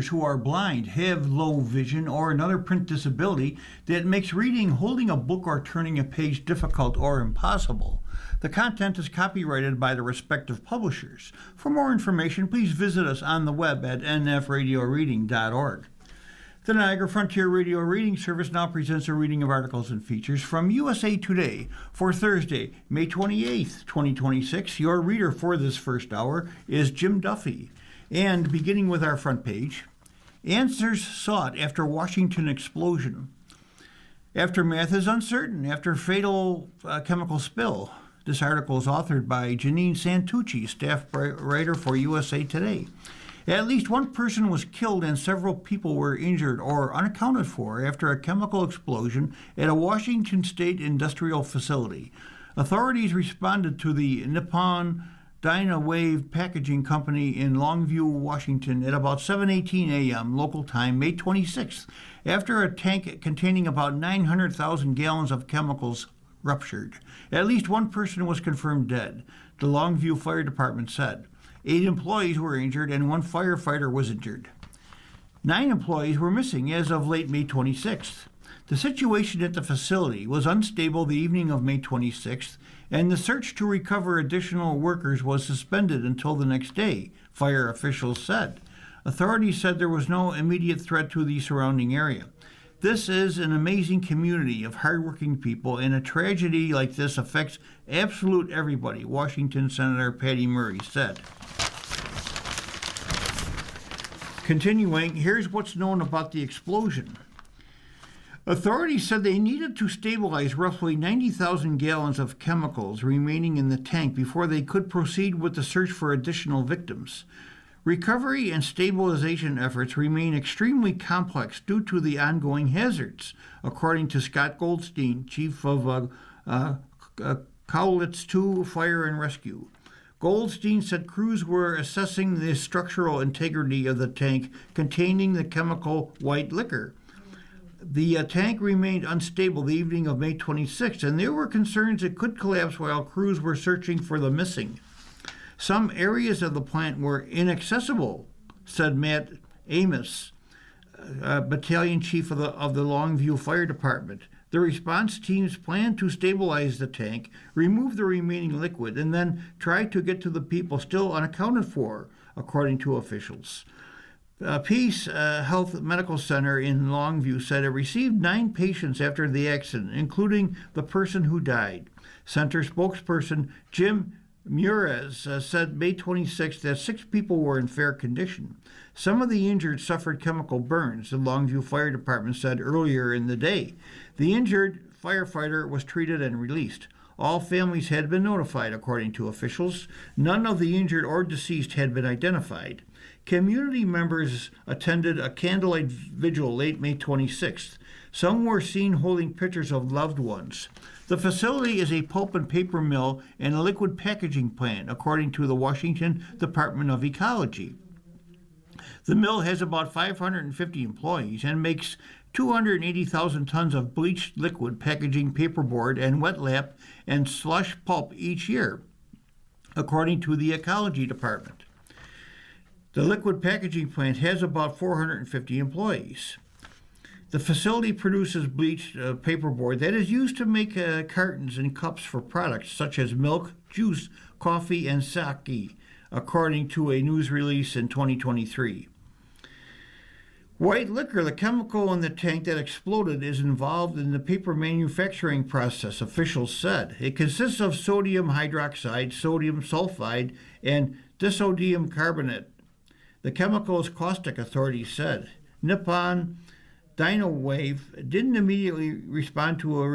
who are blind, have low vision, or another print disability that makes reading, holding a book, or turning a page difficult or impossible. The content is copyrighted by the respective publishers. For more information, please visit us on the web at nfradioreading.org. The Niagara Frontier Radio Reading Service now presents a reading of articles and features from USA Today for Thursday, May 28th, 2026. Your reader for this first hour is Jim Duffy. And beginning with our front page, answers sought after Washington explosion. Aftermath is uncertain after fatal chemical spill. This article is authored by Janine Santucci, staff writer for USA Today. At least one person was killed and several people were injured or unaccounted for after a chemical explosion at a Washington state industrial facility. Authorities responded to the Nippon Dynawave Packaging Company in Longview, Washington at about 7:18 a.m. local time, May 26th, after a tank containing about 900,000 gallons of chemicals ruptured. At least one person was confirmed dead, the Longview Fire Department said. 8 employees were injured and 1 firefighter was injured. 9 employees were missing as of late May 26th. The situation at the facility was unstable the evening of May 26th, and the search to recover additional workers was suspended until the next day, fire officials said. Authorities said there was no immediate threat to the surrounding area. This is an amazing community of hardworking people, and a tragedy like this affects absolute everybody, Washington Senator Patty Murray said. Continuing, here's what's known about the explosion. Authorities said they needed to stabilize roughly 90,000 gallons of chemicals remaining in the tank before they could proceed with the search for additional victims. Recovery and stabilization efforts remain extremely complex due to the ongoing hazards, according to Scott Goldstein, chief of Cowlitz 2 Fire and Rescue. Goldstein said crews were assessing the structural integrity of the tank containing the chemical white liquor. The tank remained unstable the evening of May 26th, and there were concerns it could collapse while crews were searching for the missing. Some areas of the plant were inaccessible, said Matt Amos, battalion chief of the Longview Fire Department. The response teams planned to stabilize the tank, remove the remaining liquid, and then try to get to the people still unaccounted for, according to officials. Peace Health Medical Center in Longview said it received 9 patients after the accident, including the person who died. Center spokesperson Jim Mures said May 26 that 6 people were in fair condition. Some of the injured suffered chemical burns, the Longview Fire Department said earlier in the day. The injured firefighter was treated and released. All families had been notified, according to officials. None of the injured or deceased had been identified. Community members attended a candlelight vigil late May 26th. Some were seen holding pictures of loved ones. The facility is a pulp and paper mill and a liquid packaging plant, according to the Washington Department of Ecology. The mill has about 550 employees and makes 280,000 tons of bleached liquid packaging paperboard and wet lap and slush pulp each year, according to the Ecology Department. The liquid packaging plant has about 450 employees. The facility produces bleached paperboard that is used to make cartons and cups for products such as milk, juice, coffee, and sake, according to a news release in 2023. White liquor, the chemical in the tank that exploded, is involved in the paper manufacturing process, officials said. It consists of sodium hydroxide, sodium sulfide, and disodium carbonate. The chemical is caustic, authorities said. Nippon Dynawave didn't immediately respond to a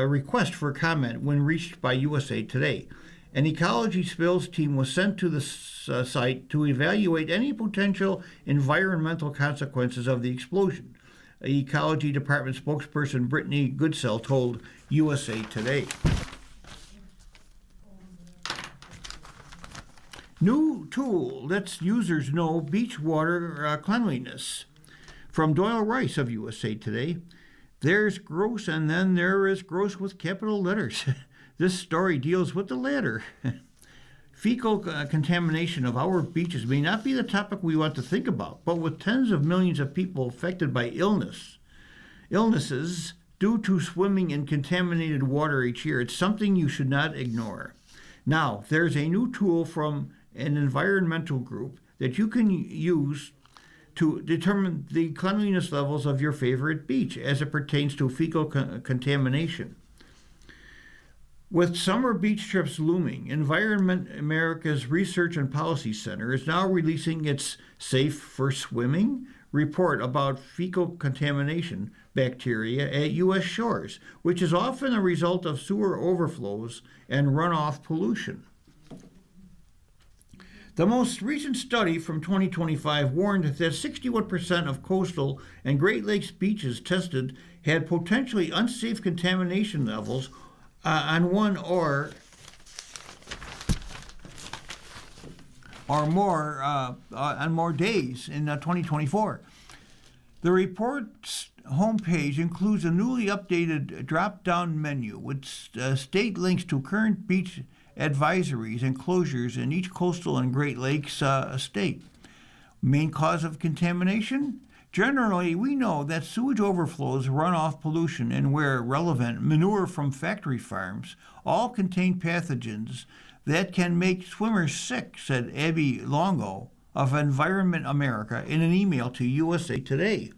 request for comment when reached by USA Today. An ecology spills team was sent to the site to evaluate any potential environmental consequences of the explosion. Ecology Department spokesperson Brittany Goodsell told USA Today. New tool lets users know beach water cleanliness. From Doyle Rice of USA Today, there's gross and then there is gross with capital letters. This story deals with the latter. Fecal contamination of our beaches may not be the topic we want to think about, but with tens of millions of people affected by illnesses due to swimming in contaminated water each year, it's something you should not ignore. Now, there's a new tool from an environmental group that you can use to determine the cleanliness levels of your favorite beach as it pertains to fecal contamination. With summer beach trips looming, Environment America's Research and Policy Center is now releasing its Safe for Swimming report about fecal contamination bacteria at U.S. shores, which is often a result of sewer overflows and runoff pollution. The most recent study from 2025 warned that 61% of coastal and Great Lakes beaches tested had potentially unsafe contamination levels on one or more on more days in 2024. The report's homepage includes a newly updated drop-down menu with state links to current beach advisories and closures in each coastal and Great Lakes state. Main cause of contamination? Generally, we know that sewage overflows, runoff pollution, and where relevant, manure from factory farms all contain pathogens that can make swimmers sick, said Abby Longo of Environment America in an email to USA Today.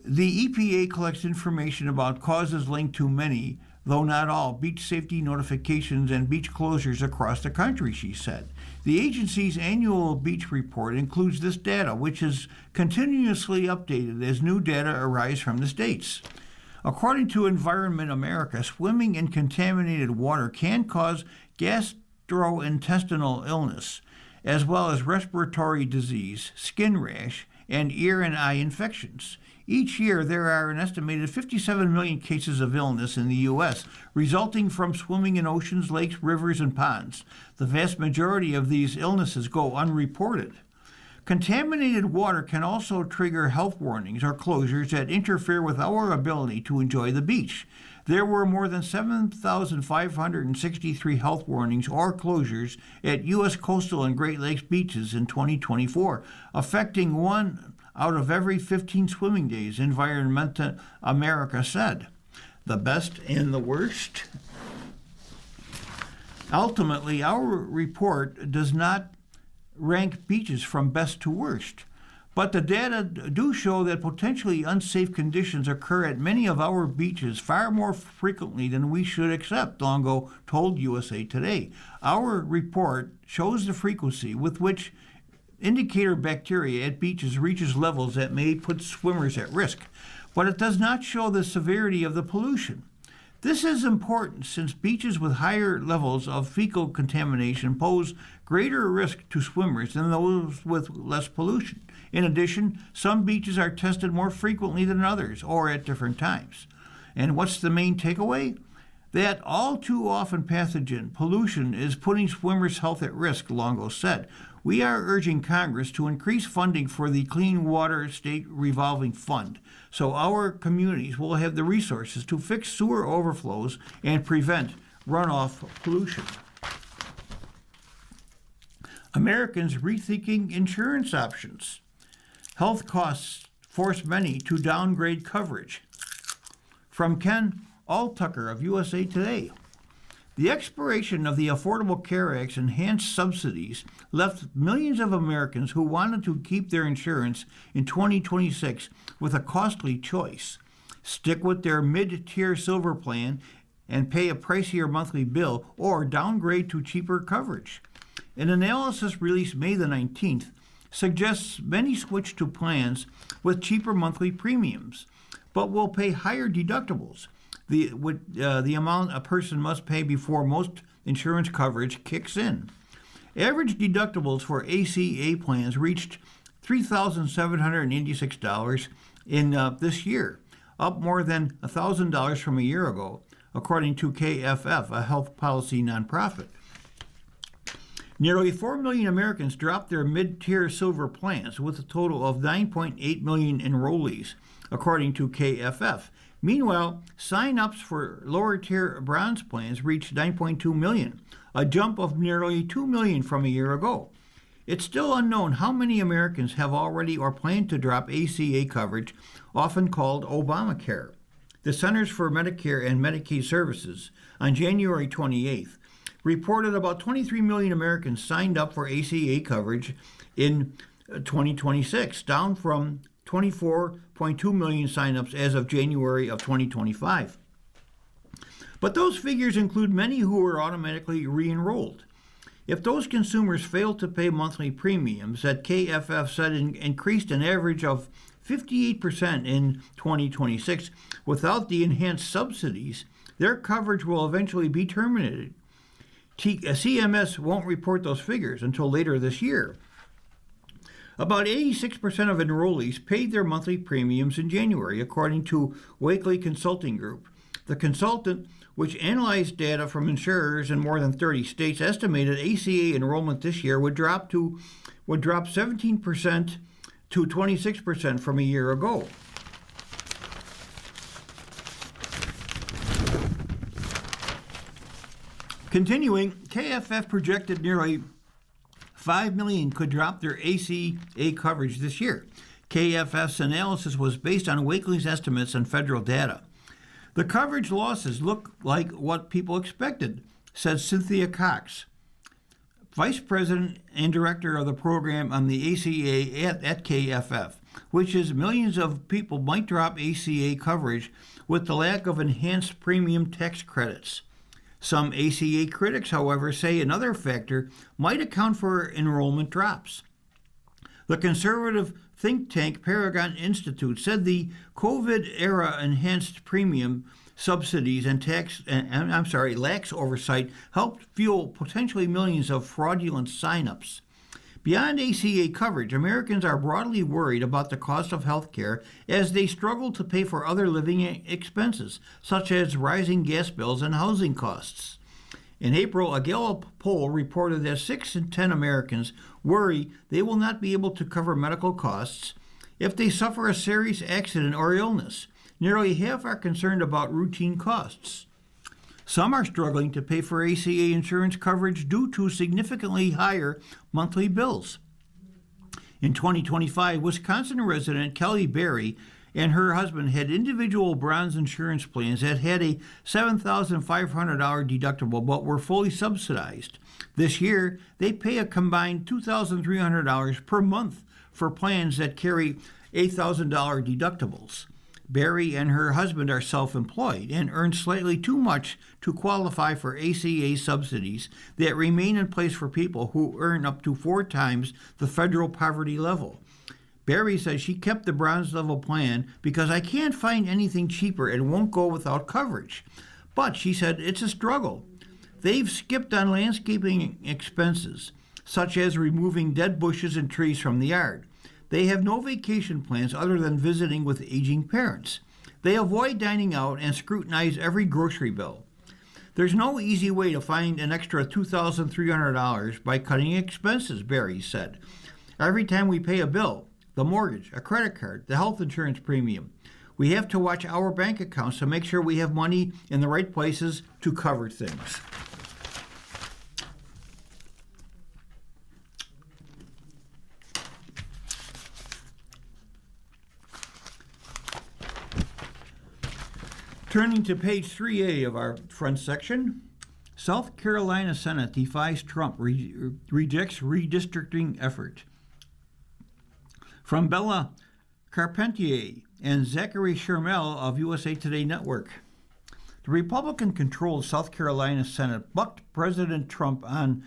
The EPA collects information about causes linked to many, though not all, beach safety notifications and beach closures across the country, she said. The agency's annual beach report includes this data, which is continuously updated as new data arise from the states. According to Environment America, swimming in contaminated water can cause gastrointestinal illness, as well as respiratory disease, skin rash, and ear and eye infections. Each year, there are an estimated 57 million cases of illness in the U.S., resulting from swimming in oceans, lakes, rivers, and ponds. The vast majority of these illnesses go unreported. Contaminated water can also trigger health warnings or closures that interfere with our ability to enjoy the beach. There were more than 7,563 health warnings or closures at U.S. coastal and Great Lakes beaches in 2024, affecting 1 out of every 15 swimming days, Environment America said. The best and the worst? Ultimately, our report does not rank beaches from best to worst, but the data do show that potentially unsafe conditions occur at many of our beaches far more frequently than we should accept, Longo told USA Today. Our report shows the frequency with which indicator bacteria at beaches reaches levels that may put swimmers at risk, but it does not show the severity of the pollution. This is important since beaches with higher levels of fecal contamination pose greater risk to swimmers than those with less pollution. In addition, some beaches are tested more frequently than others, or at different times. And what's the main takeaway? That all too often pathogen pollution is putting swimmers' health at risk, Longo said. We are urging Congress to increase funding for the Clean Water State Revolving Fund so our communities will have the resources to fix sewer overflows and prevent runoff pollution. Americans rethinking insurance options. Health costs force many to downgrade coverage. From Ken Altucker of USA Today. The expiration of the Affordable Care Act's enhanced subsidies left millions of Americans who wanted to keep their insurance in 2026 with a costly choice. Stick with their mid-tier silver plan and pay a pricier monthly bill, or downgrade to cheaper coverage. An analysis released May the 19th suggests many switch to plans with cheaper monthly premiums, but will pay higher deductibles. The amount a person must pay before most insurance coverage kicks in. Average deductibles for ACA plans reached $3,786 in this year, up more than $1,000 from a year ago, according to KFF, a health policy nonprofit. Nearly 4 million Americans dropped their mid-tier silver plans, with a total of 9.8 million enrollees, according to KFF. Meanwhile, sign-ups for lower-tier bronze plans reached 9.2 million, a jump of nearly 2 million from a year ago. It's still unknown how many Americans have already or plan to drop ACA coverage, often called Obamacare. The Centers for Medicare and Medicaid Services, on January 28th, reported about 23 million Americans signed up for ACA coverage in 2026, down from 24.2 million signups as of January of 2025. But those figures include many who were automatically re-enrolled. If those consumers failed to pay monthly premiums that KFF said increased an average of 58% in 2026 without the enhanced subsidies, their coverage will eventually be terminated. CMS won't report those figures until later this year. About 86% of enrollees paid their monthly premiums in January, according to Wakely Consulting Group. The consultant, which analyzed data from insurers in more than 30 states, estimated ACA enrollment this year would drop 17% to 26% from a year ago. Continuing, KFF projected nearly 5 million could drop their ACA coverage this year. KFF's analysis was based on Wakely's estimates and federal data. The coverage losses look like what people expected, said Cynthia Cox, Vice President and Director of the program on the ACA at KFF, which is millions of people might drop ACA coverage with the lack of enhanced premium tax credits. Some ACA critics, however, say another factor might account for enrollment drops. The conservative think tank Paragon Institute said the COVID-era enhanced premium subsidies and lax oversight helped fuel potentially millions of fraudulent signups. Beyond ACA coverage, Americans are broadly worried about the cost of health care as they struggle to pay for other living expenses, such as rising gas bills and housing costs. In April, a Gallup poll reported that 6 in 10 Americans worry they will not be able to cover medical costs if they suffer a serious accident or illness. Nearly half are concerned about routine costs. Some are struggling to pay for ACA insurance coverage due to significantly higher monthly bills. In 2025, Wisconsin resident Kelly Berry and her husband had individual bronze insurance plans that had a $7,500 deductible but were fully subsidized. This year, they pay a combined $2,300 per month for plans that carry $8,000 deductibles. Berry and her husband are self-employed and earn slightly too much to qualify for ACA subsidies that remain in place for people who earn up to 4 times the federal poverty level. Berry says she kept the bronze level plan because I can't find anything cheaper and won't go without coverage. But she said it's a struggle. They've skipped on landscaping expenses, such as removing dead bushes and trees from the yard. They have no vacation plans other than visiting with aging parents. They avoid dining out and scrutinize every grocery bill. There's no easy way to find an extra $2,300 by cutting expenses, Berry said. Every time we pay a bill, the mortgage, a credit card, the health insurance premium, we have to watch our bank accounts to make sure we have money in the right places to cover things. Turning to page 3A of our front section, South Carolina Senate defies Trump, rejects redistricting effort. From Bella Carpentier and Zachary Shermel of USA Today Network. The Republican-controlled South Carolina Senate bucked President Trump on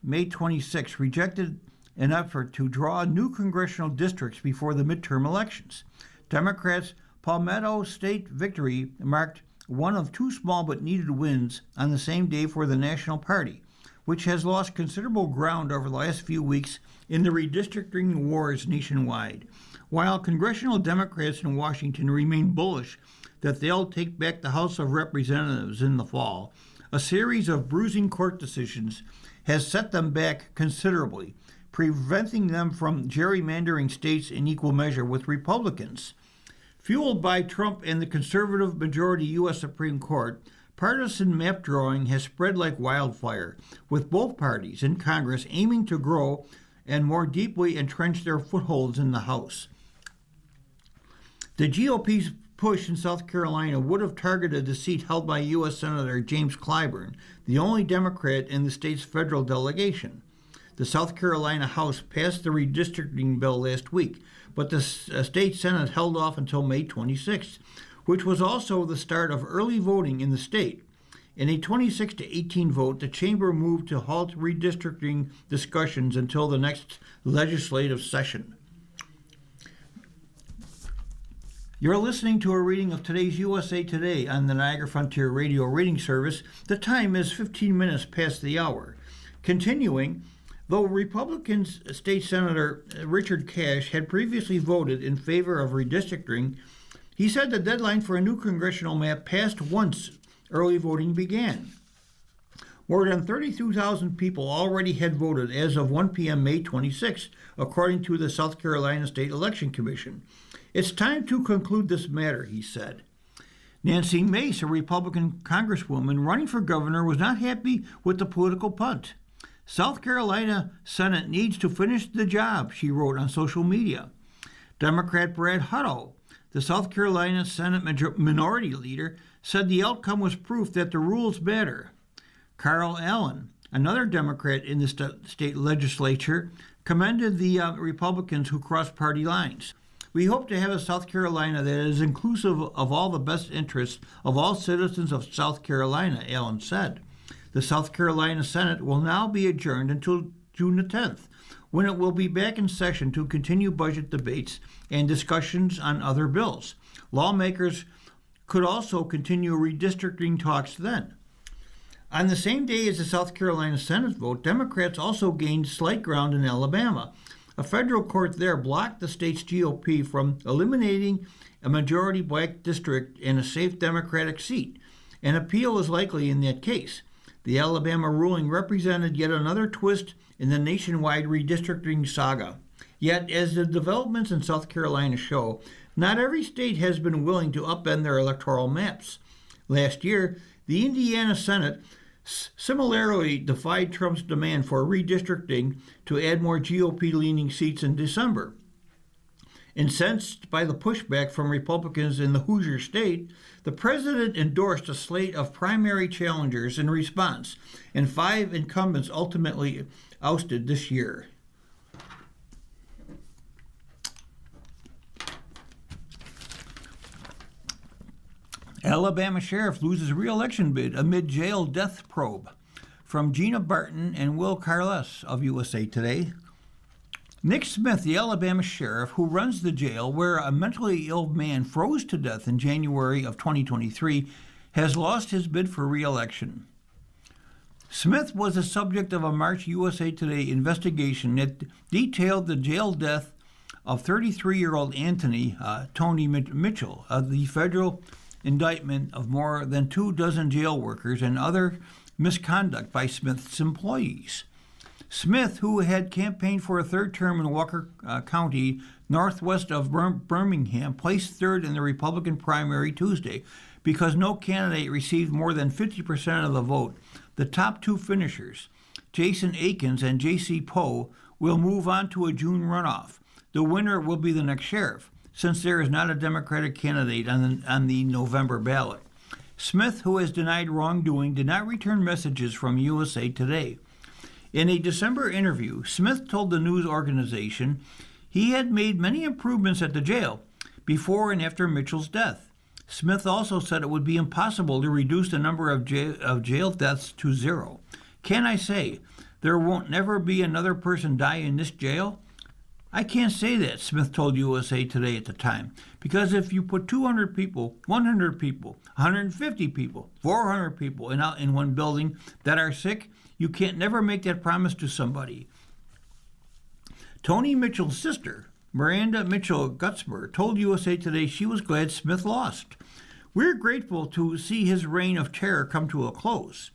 May 26, rejected an effort to draw new congressional districts before the midterm elections. Democrats' Palmetto State victory marked one of 2 small but needed wins on the same day for the National Party, which has lost considerable ground over the last few weeks in the redistricting wars nationwide. While congressional Democrats in Washington remain bullish that they'll take back the House of Representatives in the fall, a series of bruising court decisions has set them back considerably, preventing them from gerrymandering states in equal measure with Republicans. Fueled by Trump and the conservative majority U.S. Supreme Court, partisan map drawing has spread like wildfire, with both parties in Congress aiming to grow and more deeply entrench their footholds in the House. The GOP's push in South Carolina would have targeted the seat held by U.S. Senator James Clyburn, the only Democrat in the state's federal delegation. The South Carolina House passed the redistricting bill last week, but the state Senate held off until May 26th, which was also the start of early voting in the state. In a 26-18 vote, the chamber moved to halt redistricting discussions until the next legislative session. You're listening to a reading of today's USA Today on the Niagara Frontier Radio Reading Service. The time is 15 minutes past the hour. Continuing, though Republican State Senator Richard Cash had previously voted in favor of redistricting, he said the deadline for a new congressional map passed once early voting began. More than 32,000 people already had voted as of 1 p.m. May 26, according to the South Carolina State Election Commission. It's time to conclude this matter, he said. Nancy Mace, a Republican congresswoman running for governor, was not happy with the political punt. South Carolina Senate needs to finish the job, she wrote on social media. Democrat Brad Hutto, the South Carolina Senate minority leader, said the outcome was proof that the rules matter. Carl Allen, another Democrat in the state legislature, commended the Republicans who crossed party lines. We hope to have a South Carolina that is inclusive of all the best interests of all citizens of South Carolina, Allen said. The South Carolina Senate will now be adjourned until June the 10th, when it will be back in session to continue budget debates and discussions on other bills. Lawmakers could also continue redistricting talks then. On the same day as the South Carolina Senate vote, Democrats also gained slight ground in Alabama. A federal court there blocked the state's GOP from eliminating a majority black district and a safe Democratic seat. An appeal is likely in that case. The Alabama ruling represented yet another twist in the nationwide redistricting saga. Yet, as the developments in South Carolina show, not every state has been willing to upend their electoral maps. Last year, the Indiana Senate similarly defied Trump's demand for redistricting to add more GOP-leaning seats in December. Incensed by the pushback from Republicans in the Hoosier state, the president endorsed a slate of primary challengers in response, and 5 incumbents ultimately ousted this year. Alabama sheriff loses re-election bid amid jail death probe. From Gina Barton and Will Carles of USA Today. Nick Smith, the Alabama sheriff who runs the jail where a mentally ill man froze to death in January of 2023, has lost his bid for re-election. Smith was the subject of a March USA Today investigation that detailed the jail death of 33-year-old Anthony Tony Mitchell, the federal indictment of more than 24 jail workers and other misconduct by Smith's employees. Smith, who had campaigned for a third term in Walker County, northwest of Birmingham, placed third in the Republican primary Tuesday because no candidate received more than 50% of the vote. The top 2 finishers, Jason Akins and J.C. Poe, will move on to a June runoff. The winner will be the next sheriff, since there is not a Democratic candidate on the November ballot. Smith, who has denied wrongdoing, did not return messages from USA Today. In a December interview, Smith told the news organization he had made many improvements at the jail before and after Mitchell's death. Smith also said it would be impossible to reduce the number of jail deaths to 0. Can I say there won't never be another person die in this jail? I can't say that, Smith told USA Today at the time, because if you put 200 people, 100 people, 150 people, 400 people in one building that are sick, you can't never make that promise to somebody. Tony Mitchell's sister, Miranda Mitchell Gutzmer, told USA Today she was glad Smith lost. We're grateful to see his reign of terror come to a close.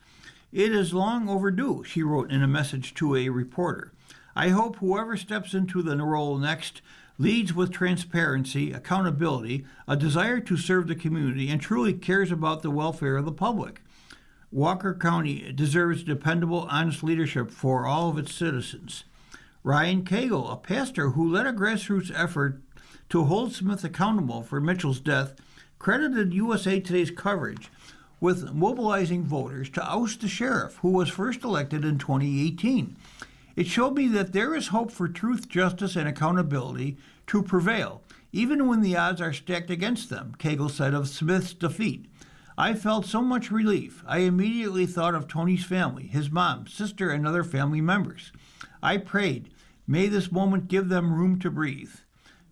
It is long overdue, she wrote in a message to a reporter. I hope whoever steps into the role next leads with transparency, accountability, a desire to serve the community, and truly cares about the welfare of the public. Walker County deserves dependable, honest leadership for all of its citizens. Ryan Cagle, a pastor who led a grassroots effort to hold Smith accountable for Mitchell's death, credited USA Today's coverage with mobilizing voters to oust the sheriff, who was first elected in 2018. It showed me that there is hope for truth, justice, and accountability to prevail, even when the odds are stacked against them, Cagle said of Smith's defeat. I felt so much relief. I immediately thought of Tony's family, his mom, sister, and other family members. I prayed, may this moment give them room to breathe.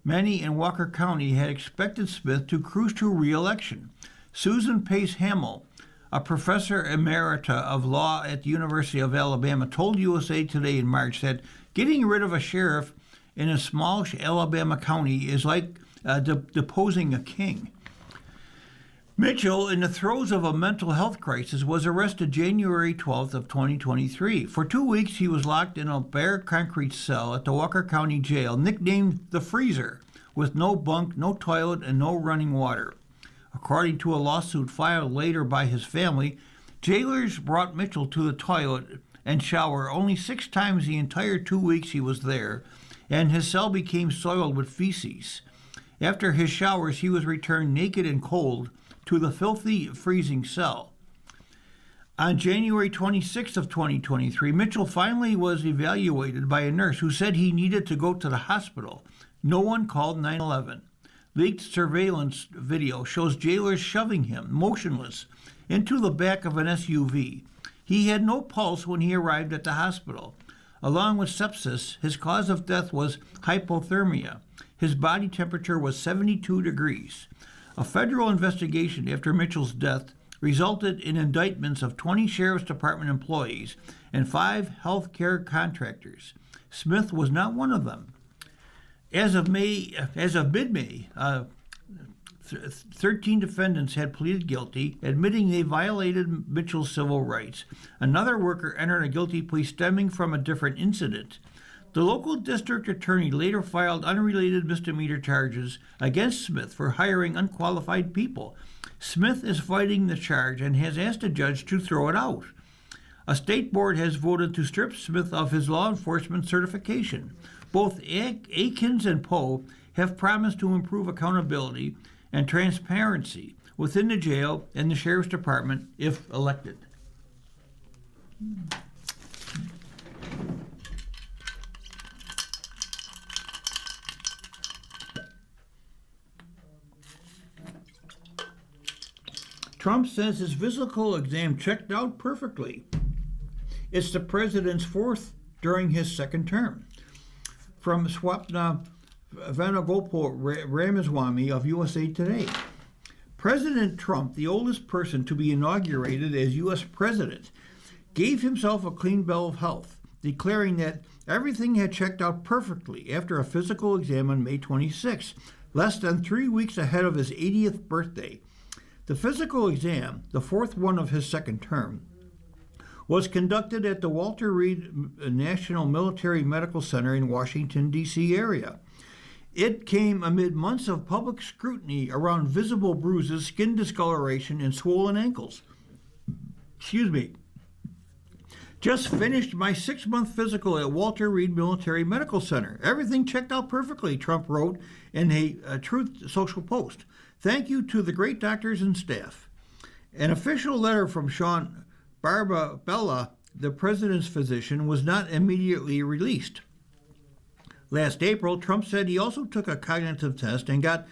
Many in Walker County had expected Smith to cruise to re-election. Susan Pace Hamill, a professor emerita of law at the University of Alabama, told USA Today in March that getting rid of a sheriff in a small Alabama county is like deposing a king. Mitchell, in the throes of a mental health crisis, was arrested January 12th of 2023. For 2 weeks, he was locked in a bare concrete cell at the Walker County Jail, nicknamed the Freezer, with no bunk, no toilet, and no running water. According to a lawsuit filed later by his family, jailers brought Mitchell to the toilet and shower only 6 times the entire 2 weeks he was there, and his cell became soiled with feces. After his showers, he was returned naked and cold to the filthy, freezing cell. On January 26th of 2023, Mitchell finally was evaluated by a nurse who said he needed to go to the hospital. No one called 911. Leaked surveillance video shows jailers shoving him, motionless, into the back of an SUV. He had no pulse when he arrived at the hospital. Along with sepsis, his cause of death was hypothermia. His body temperature was 72 degrees. A federal investigation after Mitchell's death resulted in indictments of 20 Sheriff's Department employees and 5 health care contractors. Smith was not one of them. As of mid-May, 13 defendants had pleaded guilty, admitting they violated Mitchell's civil rights. Another worker entered a guilty plea stemming from a different incident. The local district attorney later filed unrelated misdemeanor charges against Smith for hiring unqualified people. Smith is fighting the charge and has asked a judge to throw it out. A state board has voted to strip Smith of his law enforcement certification. Both Aikens and Poe have promised to improve accountability and transparency within the jail and the Sheriff's Department if elected. Trump says his physical exam checked out perfectly. It's the president's 4th during his 2nd term. From Swapna Venugopal Ramaswamy of USA Today. President Trump, the oldest person to be inaugurated as U.S. president, gave himself a clean bill of health, declaring that everything had checked out perfectly after a physical exam on May 26, less than 3 weeks ahead of his 80th birthday. The physical exam, the 4th one of his 2nd term, was conducted at the Walter Reed National Military Medical Center in Washington, D.C. area. It came amid months of public scrutiny around visible bruises, skin discoloration, and swollen ankles. Just finished my 6-month physical at Walter Reed Military Medical Center. Everything checked out perfectly, Trump wrote in a Truth Social post. Thank you to the great doctors and staff. An official letter from Sean Barbabella, the president's physician, was not immediately released. Last April, Trump said he also took a cognitive test and got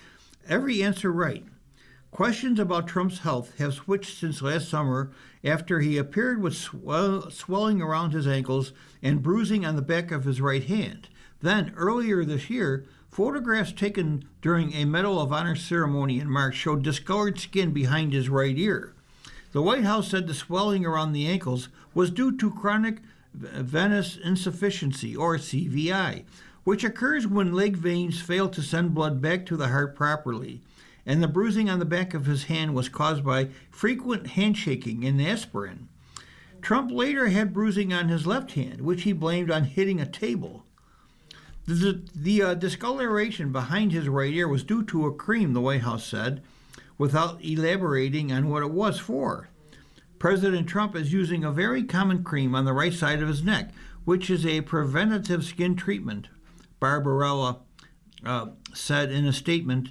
every answer right. Questions about Trump's health have switched since last summer after he appeared with swelling around his ankles and bruising on the back of his right hand. Then, earlier this year, photographs taken during a Medal of Honor ceremony in March showed discolored skin behind his right ear. The White House said the swelling around the ankles was due to chronic venous insufficiency, or CVI, which occurs when leg veins fail to send blood back to the heart properly. And the bruising on the back of his hand was caused by frequent handshaking and aspirin. Trump later had bruising on his left hand, which he blamed on hitting a table. The discoloration behind his right ear was due to a cream, the White House said, without elaborating on what it was for. President Trump is using a very common cream on the right side of his neck, which is a preventative skin treatment, Barbarella said in a statement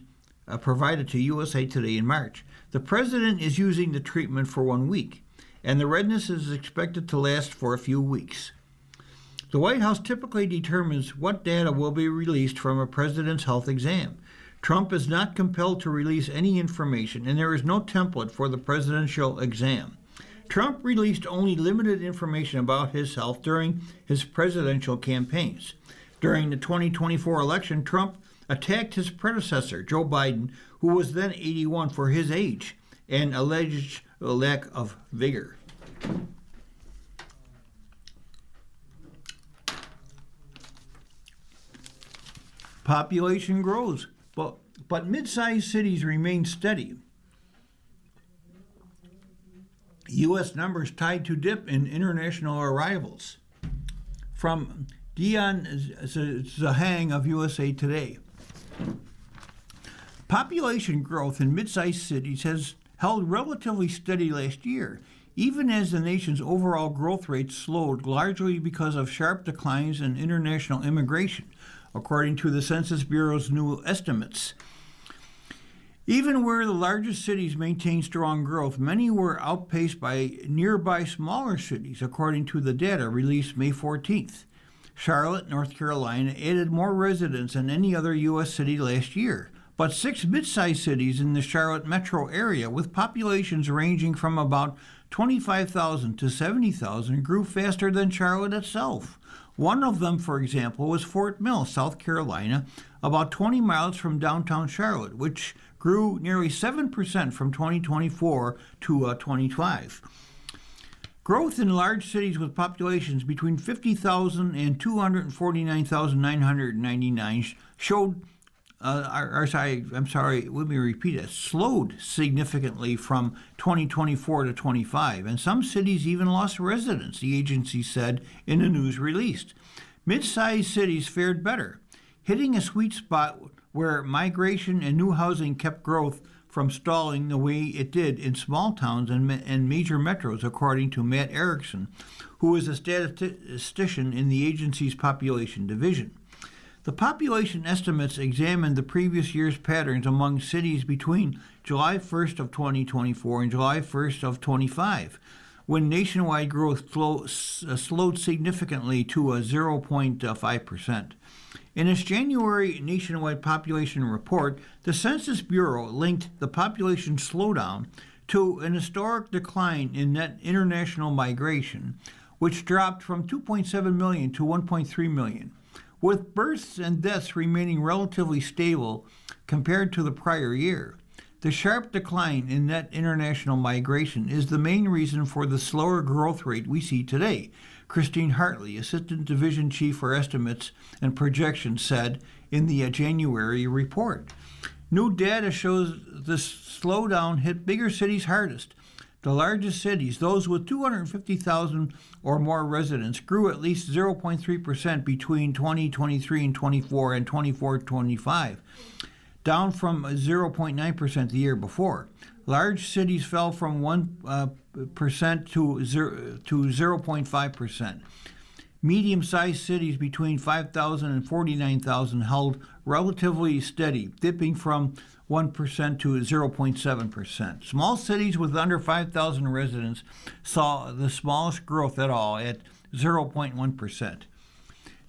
provided to USA Today in March. The president is using the treatment for 1 week, and the redness is expected to last for a few weeks. The White House typically determines what data will be released from a president's health exam. Trump is not compelled to release any information, and there is no template for the presidential exam. Trump released only limited information about his health during his presidential campaigns. During the 2024 election, Trump attacked his predecessor, Joe Biden, who was then 81, for his age and alleged lack of vigor. Population grows, but mid-sized cities remain steady. U.S. numbers tied to dip in international arrivals. From Dion Zhang of USA Today. Population growth in mid-sized cities has held relatively steady last year, even as the nation's overall growth rate slowed, largely because of sharp declines in international immigration, according to the Census Bureau's new estimates. Even where the largest cities maintained strong growth, many were outpaced by nearby smaller cities, according to the data released May 14th. Charlotte, North Carolina, added more residents than any other U.S. city last year, but 6 mid-sized cities in the Charlotte metro area, with populations ranging from about 25,000 to 70,000, grew faster than Charlotte itself. One of them, for example, was Fort Mill, South Carolina, about 20 miles from downtown Charlotte, which grew nearly 7% from 2024 to 25. Growth in large cities with populations between 50,000 and 249,999 showed, slowed significantly from 2024 to 25, and some cities even lost residents, the agency said in a news release. Mid-sized cities fared better, hitting a sweet spot where migration and new housing kept growth from stalling the way it did in small towns and major metros, according to Matt Erickson, who is a statistician in the agency's population division. The population estimates examined the previous year's patterns among cities between July 1st of 2024 and July 1st of 25, when nationwide growth slowed significantly to 0.5%. In its January nationwide population report, the Census Bureau linked the population slowdown to an historic decline in net international migration, which dropped from 2.7 million to 1.3 million. With births and deaths remaining relatively stable compared to the prior year, the sharp decline in net international migration is the main reason for the slower growth rate we see today, Christine Hartley, Assistant Division Chief for Estimates and Projections, said in the January report. New data shows the slowdown hit bigger cities hardest. The largest cities, those with 250,000 or more residents, grew at least 0.3% between 2023 and 24 and 24-25, down from 0.9% the year before. Large cities fell from 1% to 0.5%. Medium-sized cities between 5,000 and 49,000 held relatively steady, dipping from 1% to 0.7%. Small cities with under 5,000 residents saw the smallest growth at all at 0.1%.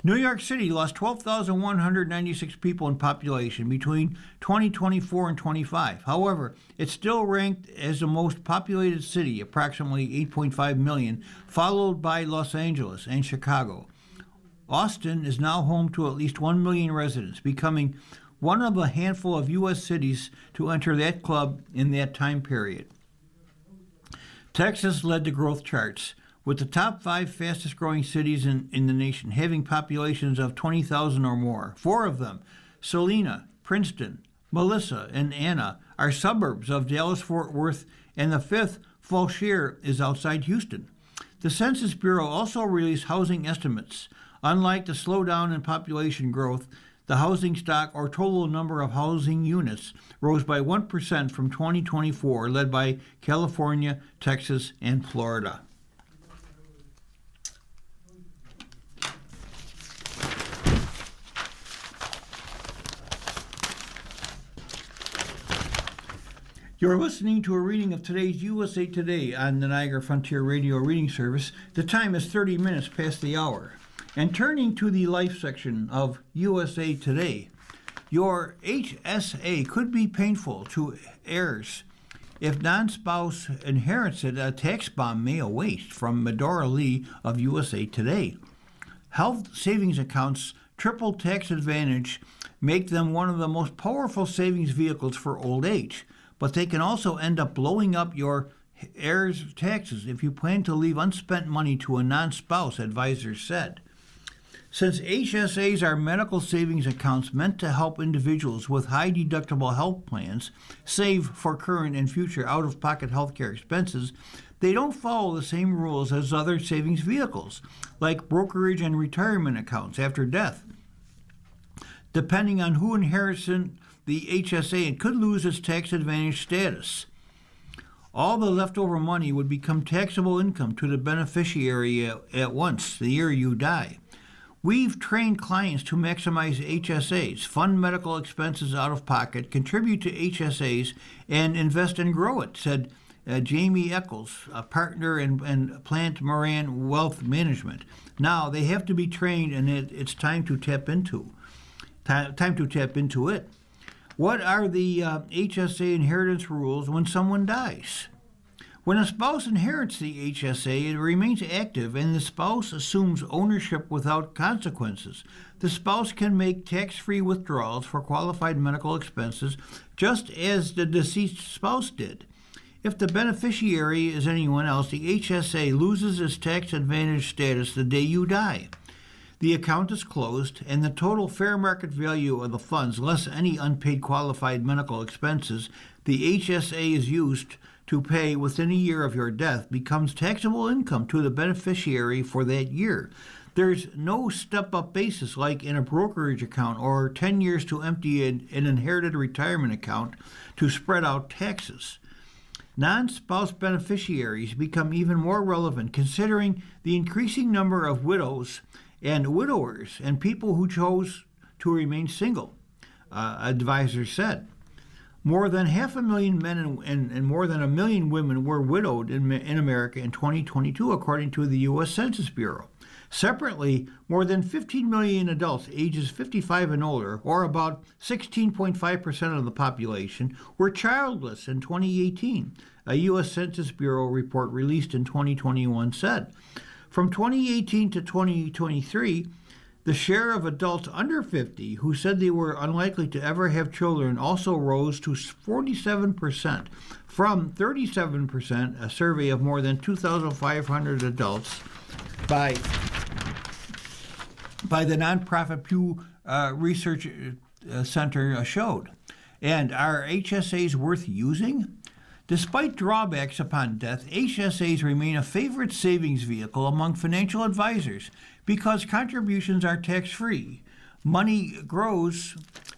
New York City lost 12,196 people in population between 2024 and 25. However, it still ranked as the most populated city, approximately 8.5 million, followed by Los Angeles and Chicago. Austin is now home to at least 1 million residents, becoming one of a handful of U.S. cities to enter that club in that time period. Texas led the growth charts, with the top 5 fastest growing cities in the nation having populations of 20,000 or more. 4 of them, Salina, Princeton, Melissa, and Anna, are suburbs of Dallas-Fort Worth, and the 5th, Fauquier, is outside Houston. The Census Bureau also released housing estimates. Unlike the slowdown in population growth, the housing stock or total number of housing units rose by 1% from 2024, led by California, Texas, and Florida. You're listening to a reading of today's USA Today on the Niagara Frontier Radio Reading Service. The time is 30 minutes past the hour. And turning to the life section of USA Today, your HSA could be painful to heirs. If non-spouse inherits it, a tax bomb may await. From Medora Lee of USA Today. Health savings accounts' triple tax advantage make them one of the most powerful savings vehicles for old age. But they can also end up blowing up your heirs' taxes if you plan to leave unspent money to a non-spouse, advisors said. Since HSAs are medical savings accounts meant to help individuals with high deductible health plans save for current and future out-of-pocket healthcare expenses, they don't follow the same rules as other savings vehicles, like brokerage and retirement accounts after death. Depending on who inherits the HSA, it could lose its tax advantage status. All the leftover money would become taxable income to the beneficiary at once, the year you die. We've trained clients to maximize HSAs, fund medical expenses out of pocket, contribute to HSAs, and invest and grow it, said Jamie Eccles, a partner in Plant Moran Wealth Management. Now they have to be trained, and it's time to tap into it. What are the HSA inheritance rules when someone dies? When a spouse inherits the HSA, it remains active and the spouse assumes ownership without consequences. The spouse can make tax-free withdrawals for qualified medical expenses, just as the deceased spouse did. If the beneficiary is anyone else, the HSA loses its tax advantage status the day you die. The account is closed, and the total fair market value of the funds, less any unpaid qualified medical expenses the HSA is used to pay within a year of your death, becomes taxable income to the beneficiary for that year. There's no step-up basis like in a brokerage account or 10 years to empty an inherited retirement account to spread out taxes. Non-spouse beneficiaries become even more relevant considering the increasing number of widows and widowers and people who chose to remain single, advisors said. More than 500,000 men and more than 1 million women were widowed in America in 2022, according to the U.S. Census Bureau. Separately, more than 15 million adults ages 55 and older, or about 16.5% of the population, were childless in 2018, a U.S. Census Bureau report released in 2021 said. From 2018 to 2023, the share of adults under 50 who said they were unlikely to ever have children also rose to 47%, from 37%, a survey of more than 2,500 adults by the nonprofit Pew Research Center showed. And are HSAs worth using? Despite drawbacks upon death, HSAs remain a favorite savings vehicle among financial advisors because contributions are tax-free. Money grows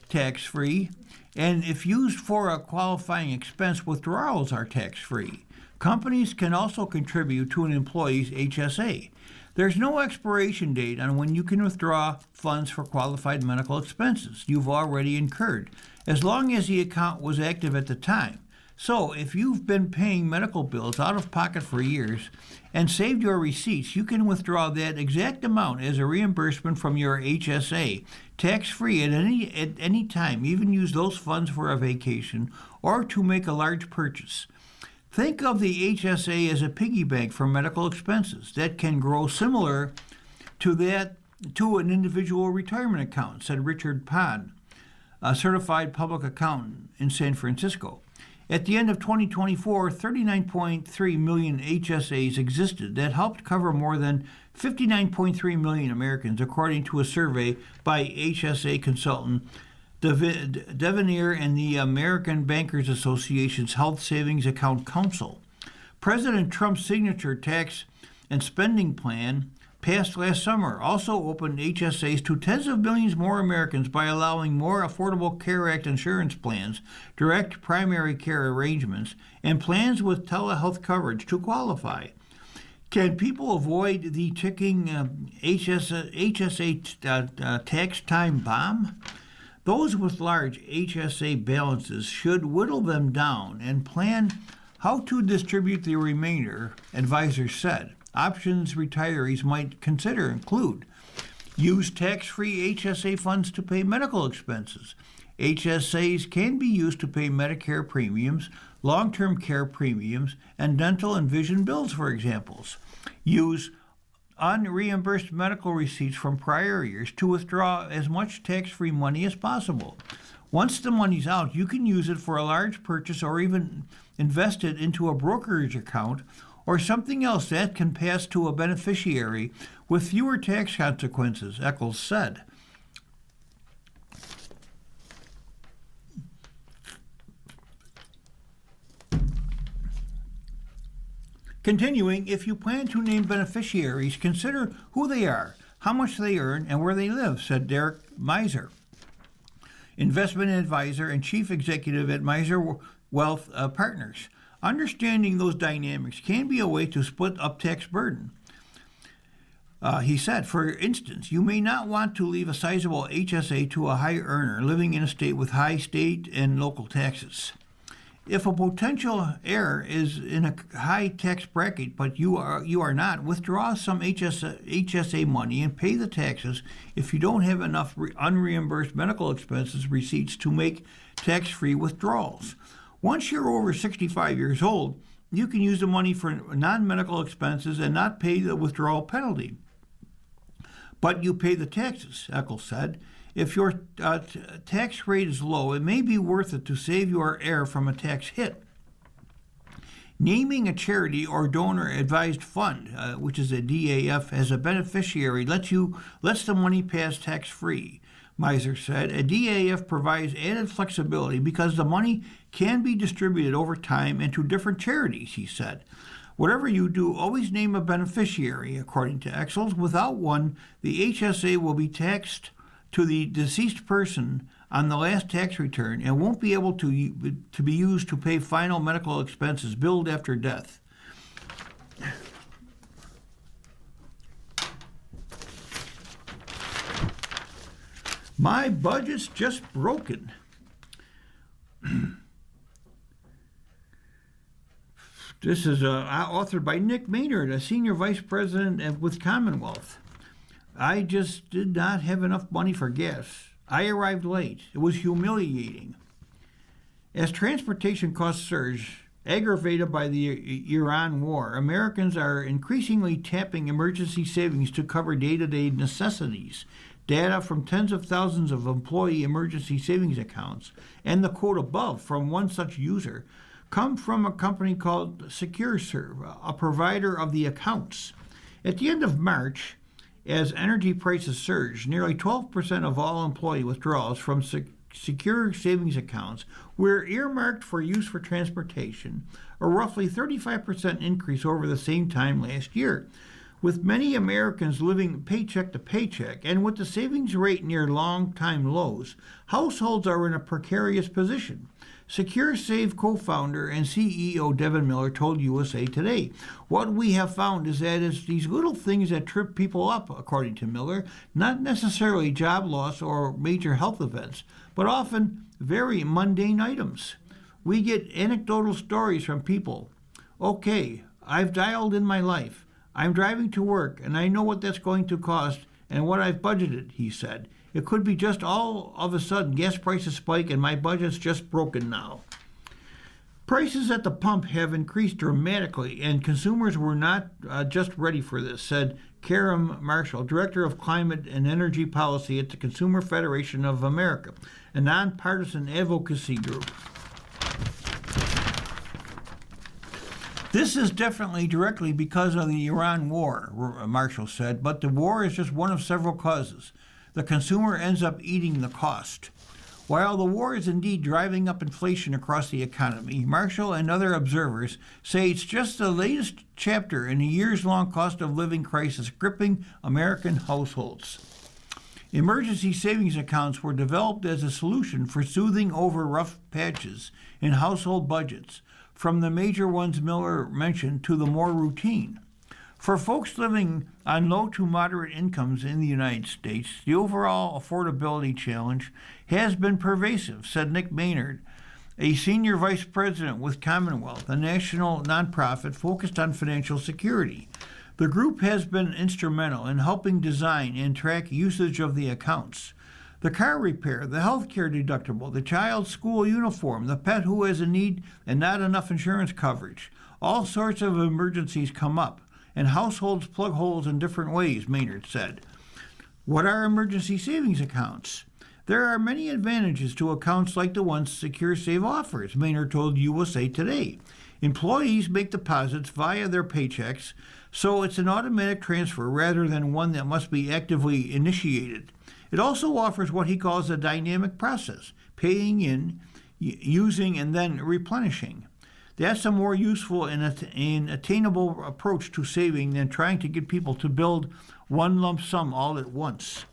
tax-free, and if used for a qualifying expense, withdrawals are tax-free. Companies can also contribute to an employee's HSA. There's no expiration date on when you can withdraw funds for qualified medical expenses you've already incurred, as long as the account was active at the time. So, if you've been paying medical bills out of pocket for years and saved your receipts, you can withdraw that exact amount as a reimbursement from your HSA, tax-free at any time. Even use those funds for a vacation or to make a large purchase. Think of the HSA as a piggy bank for medical expenses that can grow similar to an individual retirement account, said Richard Pond, a certified public accountant in San Francisco. At the end of 2024, 39.3 million HSAs existed that helped cover more than 59.3 million Americans, according to a survey by HSA consultant Devenir and the American Bankers Association's Health Savings Account Council. President Trump's signature tax and spending plan passed last summer also opened HSAs to tens of millions more Americans by allowing more Affordable Care Act insurance plans, direct primary care arrangements, and plans with telehealth coverage to qualify. Can people avoid the ticking HSA tax time bomb? Those with large HSA balances should whittle them down and plan how to distribute the remainder, advisors said. Options retirees might consider include use tax-free HSA funds to pay medical expenses. HSAs can be used to pay Medicare premiums, long-term care premiums, and dental and vision bills, for examples. Use unreimbursed medical receipts from prior years to withdraw as much tax-free money as possible. Once the money's out, you can use it for a large purchase or even invest it into a brokerage account or something else that can pass to a beneficiary with fewer tax consequences, Eccles said. Continuing, if you plan to name beneficiaries, consider who they are, how much they earn, and where they live, said Derek Miser, investment advisor and chief executive at Miser Wealth Partners. Understanding those dynamics can be a way to split up tax burden. He said, for instance, you may not want to leave a sizable HSA to a high earner living in a state with high state and local taxes. If a potential heir is in a high tax bracket but you are not, withdraw some HSA money and pay the taxes if you don't have enough unreimbursed medical expenses receipts to make tax-free withdrawals. Once you're over 65 years old, you can use the money for non-medical expenses and not pay the withdrawal penalty. But you pay the taxes, Eccles said. If your tax rate is low, it may be worth it to save your heir from a tax hit. Naming a charity or donor-advised fund, which is a DAF, as a beneficiary lets the money pass tax-free. Miser said, a DAF provides added flexibility because the money can be distributed over time and to different charities, he said. Whatever you do, always name a beneficiary, according to Eccles. Without one, the HSA will be taxed to the deceased person on the last tax return and won't be able to be used to pay final medical expenses billed after death. My budget's just broken. This is authored by Nick Maynard, a senior vice president with Commonwealth. I just did not have enough money for gas. I arrived late. It was humiliating. As transportation costs surge, aggravated by the Iran war, Americans are increasingly tapping emergency savings to cover day-to-day necessities. Data from tens of thousands of employee emergency savings accounts, and the quote above from one such user, come from a company called SecureServe, a provider of the accounts. At the end of March, as energy prices surged, nearly 12% of all employee withdrawals from secure savings accounts were earmarked for use for transportation, a roughly 35% increase over the same time last year. With many Americans living paycheck to paycheck, and with the savings rate near long-time lows, households are in a precarious position. SecureSave co-founder and CEO Devin Miller told USA Today, "What we have found is that it's these little things that trip people up," according to Miller, not necessarily job loss or major health events, but often very mundane items. We get anecdotal stories from people. Okay, I've dialed in my life. I'm driving to work, and I know what that's going to cost and what I've budgeted, he said. It could be just all of a sudden gas prices spike and my budget's just broken now. Prices at the pump have increased dramatically, and consumers were not just ready for this, said Karam Marshall, Director of Climate and Energy Policy at the Consumer Federation of America, a nonpartisan advocacy group. This is definitely directly because of the Iran war, Marshall said, but the war is just one of several causes. The consumer ends up eating the cost. While the war is indeed driving up inflation across the economy, Marshall and other observers say it's just the latest chapter in a years-long cost of living crisis gripping American households. Emergency savings accounts were developed as a solution for soothing over rough patches in household budgets, from the major ones Miller mentioned to the more routine. For folks living on low to moderate incomes in the United States, the overall affordability challenge has been pervasive, said Nick Maynard, a senior vice president with Commonwealth, a national nonprofit focused on financial security. The group has been instrumental in helping design and track usage of the accounts. The car repair, the health care deductible, the child's school uniform, the pet who has a need and not enough insurance coverage. All sorts of emergencies come up, and households plug holes in different ways, Maynard said. What are emergency savings accounts? There are many advantages to accounts like the ones Secure Save offers, Maynard told USA Today. Employees make deposits via their paychecks, so it's an automatic transfer rather than one that must be actively initiated. It also offers what he calls a dynamic process, paying in, using, and then replenishing. That's a more useful and attainable approach to saving than trying to get people to build one lump sum all at once.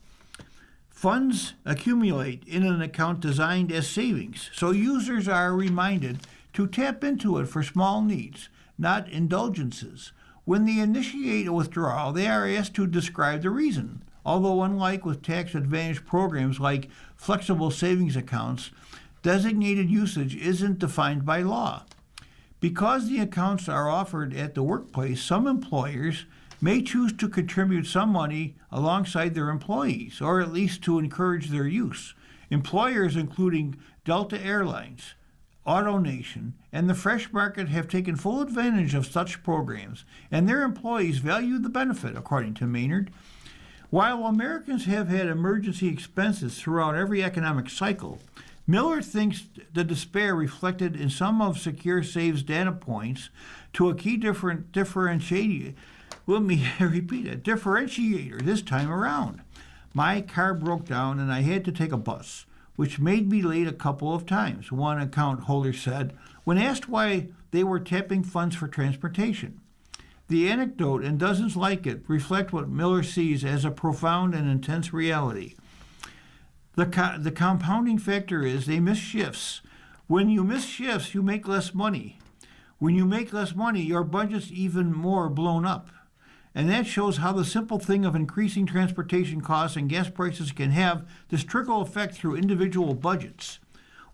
Funds accumulate in an account designed as savings, so users are reminded to tap into it for small needs, not indulgences. When they initiate a withdrawal, they are asked to describe the reason, although unlike with tax advantage programs like flexible savings accounts, designated usage isn't defined by law. Because the accounts are offered at the workplace, some employers may choose to contribute some money alongside their employees, or at least to encourage their use. Employers including Delta Airlines, AutoNation, and the Fresh Market have taken full advantage of such programs, and their employees value the benefit, according to Maynard. While Americans have had emergency expenses throughout every economic cycle, Miller thinks the despair reflected in some of Secure Save's data points to a key differentiator this time around. My car broke down and I had to take a bus, which made me late a couple of times, one account holder said, when asked why they were tapping funds for transportation. The anecdote and dozens like it reflect what Miller sees as a profound and intense reality. The compounding factor is they miss shifts. When you miss shifts, you make less money. When you make less money, your budget's even more blown up. And that shows how the simple thing of increasing transportation costs and gas prices can have this trickle effect through individual budgets.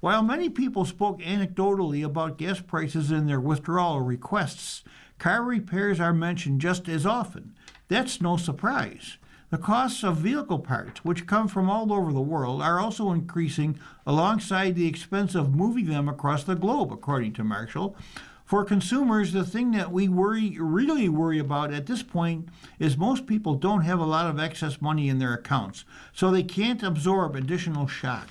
While many people spoke anecdotally about gas prices in their withdrawal requests, car repairs are mentioned just as often. That's no surprise. The costs of vehicle parts, which come from all over the world, are also increasing alongside the expense of moving them across the globe, according to Marshall. For consumers, the thing that we really worry about at this point is most people don't have a lot of excess money in their accounts, so they can't absorb additional shock.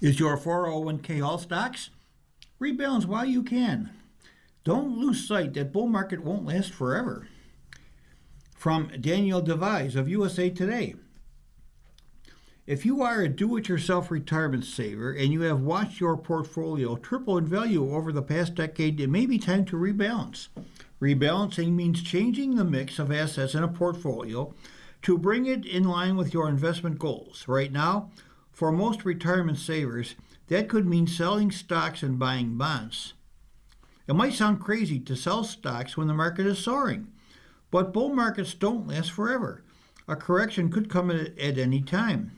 Is your 401k all stocks? Rebalance while you can. Don't lose sight that bull market won't last forever. From Daniel DeVise of USA Today. If you are a do-it-yourself retirement saver and you have watched your portfolio triple in value over the past decade, it may be time to rebalance. Rebalancing means changing the mix of assets in a portfolio to bring it in line with your investment goals. Right now, for most retirement savers, that could mean selling stocks and buying bonds. It might sound crazy to sell stocks when the market is soaring, but bull markets don't last forever. A correction could come at any time.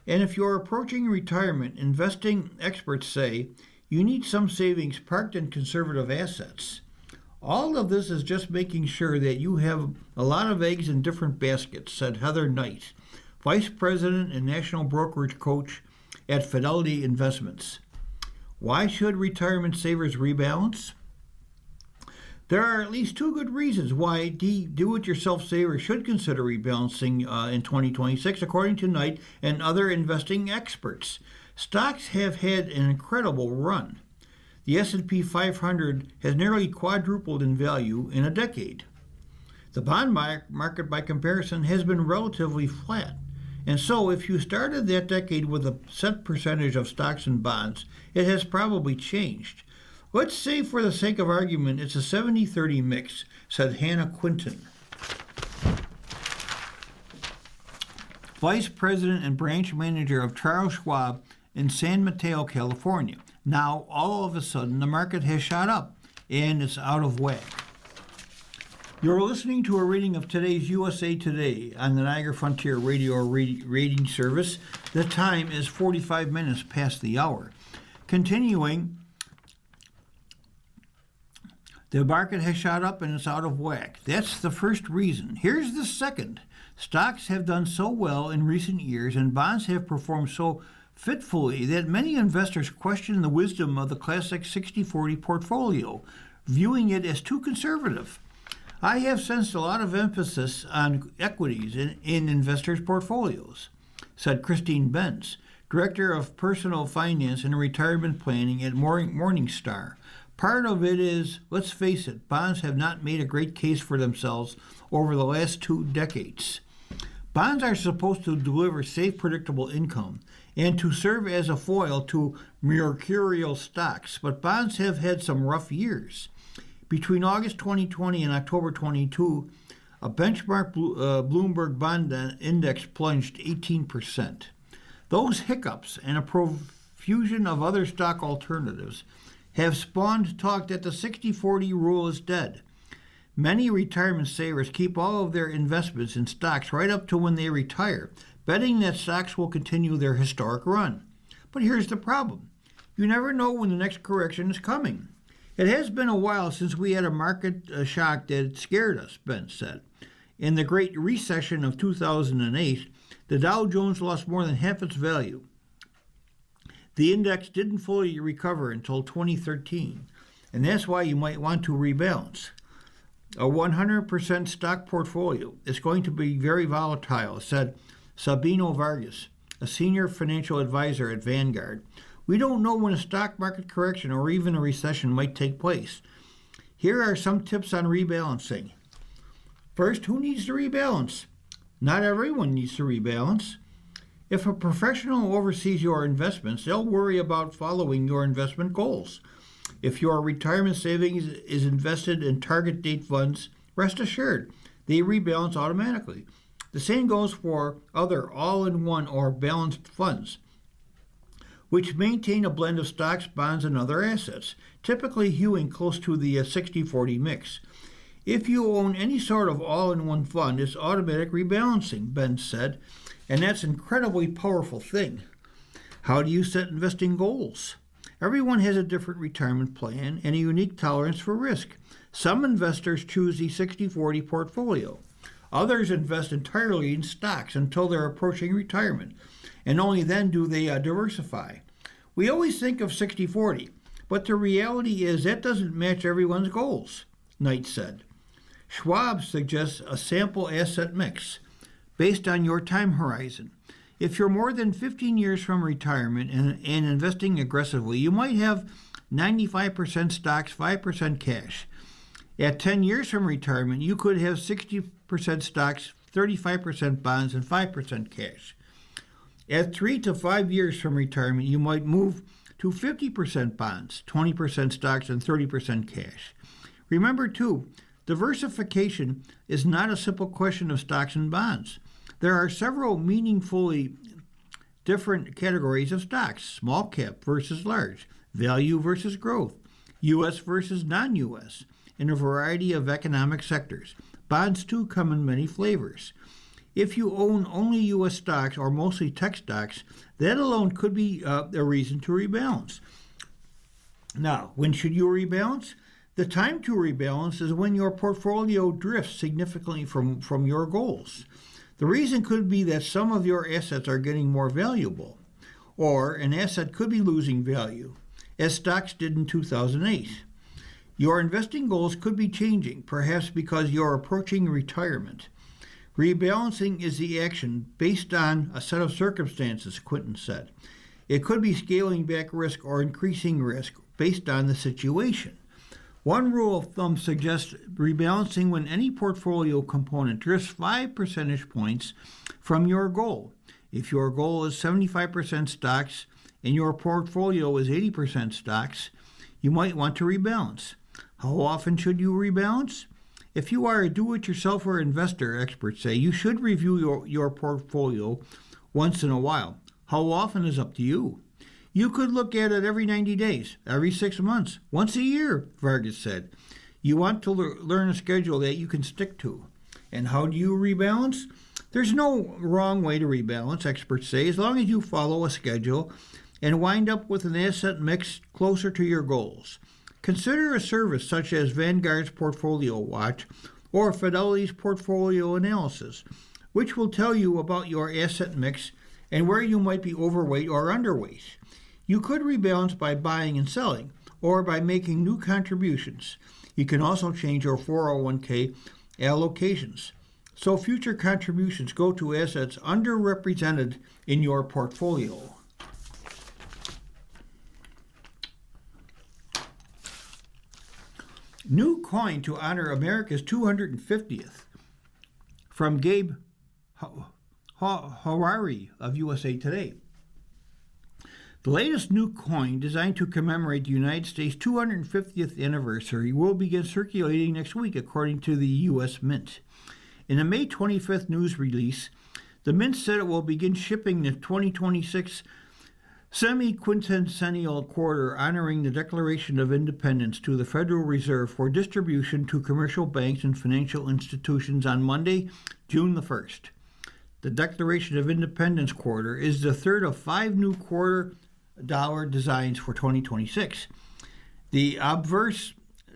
And if you're approaching retirement, investing experts say you need some savings parked in conservative assets. All of this is just making sure that you have a lot of eggs in different baskets, said Heather Knight, Vice President and National Brokerage Coach at Fidelity Investments. Why should retirement savers rebalance? There are at least two good reasons why do-it-yourself savers should consider rebalancing in 2026, according to Knight and other investing experts. Stocks have had an incredible run. The S&P 500 has nearly quadrupled in value in a decade. The bond market, by comparison, has been relatively flat. And so, if you started that decade with a set percentage of stocks and bonds, it has probably changed. Let's say, for the sake of argument, it's a 70-30 mix, said Hannah Quinton, Vice President and Branch Manager of Charles Schwab in San Mateo, California. Now, all of a sudden, the market has shot up, and it's out of whack. You're listening to a reading of today's USA Today on the Niagara Frontier Radio Reading Service. The time is 45 minutes past the hour. Continuing, the market has shot up and it's out of whack. That's the first reason. Here's the second. Stocks have done so well in recent years and bonds have performed so fitfully that many investors question the wisdom of the classic 60-40 portfolio, viewing it as too conservative. I have sensed a lot of emphasis on equities in investors' portfolios, said Christine Benz, Director of Personal Finance and Retirement Planning at Morningstar. Part of it is, let's face it, bonds have not made a great case for themselves over the last 2 decades. Bonds are supposed to deliver safe, predictable income and to serve as a foil to mercurial stocks, but bonds have had some rough years. Between August 2020 and October 22, a benchmark Bloomberg bond index plunged 18%. Those hiccups and a profusion of other stock alternatives have spawned talk that the 60-40 rule is dead. Many retirement savers keep all of their investments in stocks right up to when they retire, betting that stocks will continue their historic run. But here's the problem. You never know when the next correction is coming. It has been a while since we had a market shock that scared us, Ben said. In the Great Recession of 2008, the Dow Jones lost more than half its value. The index didn't fully recover until 2013, and that's why you might want to rebalance. A 100% stock portfolio is going to be very volatile, said Sabino Vargas, a senior financial advisor at Vanguard. We don't know when a stock market correction or even a recession might take place. Here are some tips on rebalancing. First, who needs to rebalance? Not everyone needs to rebalance. If a professional oversees your investments, they'll worry about following your investment goals. If your retirement savings is invested in target date funds, rest assured, they rebalance automatically. The same goes for other all-in-one or balanced funds, which maintain a blend of stocks, bonds, and other assets, typically hewing close to the 60-40 mix. If you own any sort of all-in-one fund, it's automatic rebalancing, Ben said, and that's an incredibly powerful thing. How do you set investing goals? Everyone has a different retirement plan and a unique tolerance for risk. Some investors choose the 60-40 portfolio. Others invest entirely in stocks until they're approaching retirement, and only then do they diversify. We always think of 60-40, but the reality is that doesn't match everyone's goals, Knight said. Schwab suggests a sample asset mix based on your time horizon. If you're more than 15 years from retirement and investing aggressively, you might have 95% stocks, 5% cash. At 10 years from retirement, you could have 60% stocks, 35% bonds, and 5% cash. At 3 to 5 years from retirement, you might move to 50% bonds, 20% stocks, and 30% cash. Remember, too, diversification is not a simple question of stocks and bonds. There are several meaningfully different categories of stocks: small cap versus large, value versus growth, U.S. versus non-U.S., in a variety of economic sectors. Bonds, too, come in many flavors. If you own only U.S. stocks or mostly tech stocks, that alone could be a reason to rebalance. Now, when should you rebalance? The time to rebalance is when your portfolio drifts significantly from your goals. The reason could be that some of your assets are getting more valuable, or an asset could be losing value, as stocks did in 2008. Your investing goals could be changing, perhaps because you're approaching retirement. Rebalancing is the action based on a set of circumstances, Quinton said. It could be scaling back risk or increasing risk based on the situation. One rule of thumb suggests rebalancing when any portfolio component drifts 5 percentage points from your goal. If your goal is 75% stocks and your portfolio is 80% stocks, you might want to rebalance. How often should you rebalance? If you are a do-it-yourselfer investor, experts say, you should review your portfolio once in a while. How often is up to you. You could look at it every 90 days, every 6 months, once a year, Vargas said. You want to learn a schedule that you can stick to. And how do you rebalance? There's no wrong way to rebalance, experts say, as long as you follow a schedule and wind up with an asset mix closer to your goals. Consider a service such as Vanguard's Portfolio Watch or Fidelity's Portfolio Analysis, which will tell you about your asset mix and where you might be overweight or underweight. You could rebalance by buying and selling, or by making new contributions. You can also change your 401k allocations, so future contributions go to assets underrepresented in your portfolio. New coin to honor America's 250th from Gabe Harari of USA Today. The latest new coin, designed to commemorate the United States' 250th anniversary, will begin circulating next week, according to the U.S. Mint. In a May 25th news release, the Mint said it will begin shipping the 2026 semi-quintennial quarter honoring the Declaration of Independence to the Federal Reserve for distribution to commercial banks and financial institutions on Monday, June the 1st. The Declaration of Independence quarter is the third of 5 new quarter dollar designs for 2026. The obverse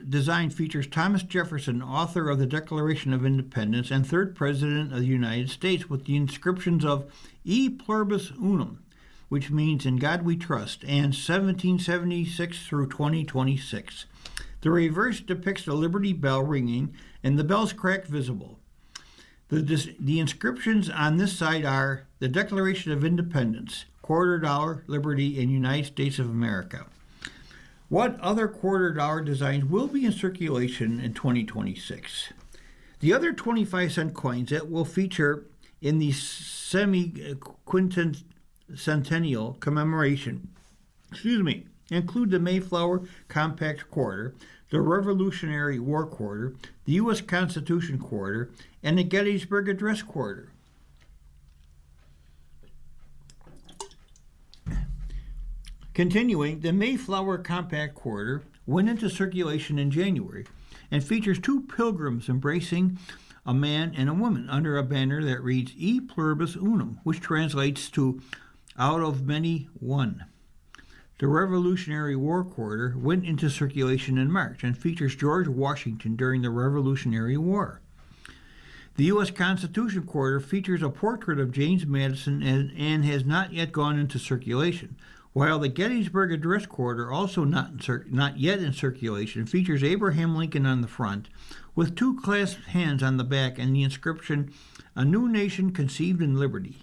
design features Thomas Jefferson, author of the Declaration of Independence and third President of the United States, with the inscriptions of E Pluribus Unum, which means In God We Trust, and 1776 through 2026. The reverse depicts the Liberty Bell ringing and the bell's crack visible. The inscriptions on this side are the Declaration of Independence, quarter dollar, liberty, and United States of America. What other quarter dollar designs will be in circulation in 2026? The other 25-cent coins that will feature in the semi-quintennial commemoration, include the Mayflower Compact Quarter, the Revolutionary War Quarter, the U.S. Constitution Quarter, and the Gettysburg Address Quarter. Continuing, the Mayflower Compact Quarter went into circulation in January and features 2 pilgrims embracing a man and a woman under a banner that reads E Pluribus Unum, which translates to out of many one. The Revolutionary War Quarter went into circulation in March and features George Washington during the Revolutionary War. The U.S. Constitution Quarter features a portrait of James Madison and has not yet gone into circulation, while the Gettysburg Address Quarter, also not yet in circulation, features Abraham Lincoln on the front, with 2 clasped hands on the back and the inscription, A New Nation Conceived in Liberty.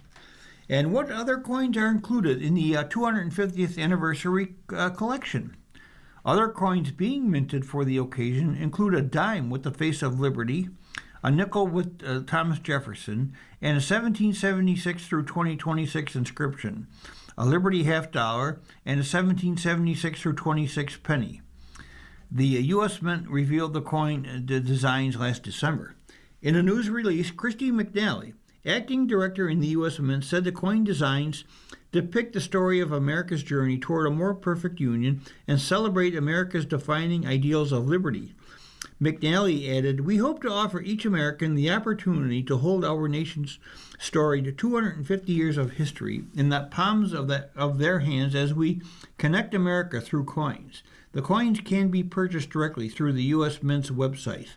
And what other coins are included in the 250th anniversary collection? Other coins being minted for the occasion include a dime with the face of liberty, a nickel with Thomas Jefferson, and a 1776 through 2026 inscription, a Liberty half dollar, and a 1776 through 26 penny. The U.S. Mint revealed the coin designs last December. In a news release, Christy McNally, acting director in the U.S. Mint, said the coin designs depict the story of America's journey toward a more perfect union and celebrate America's defining ideals of liberty. McNally added, "We hope to offer each American the opportunity to hold our nation's storied 250 years of history in the palms of their hands as we connect America through coins. The coins can be purchased directly through the U.S. Mint's website."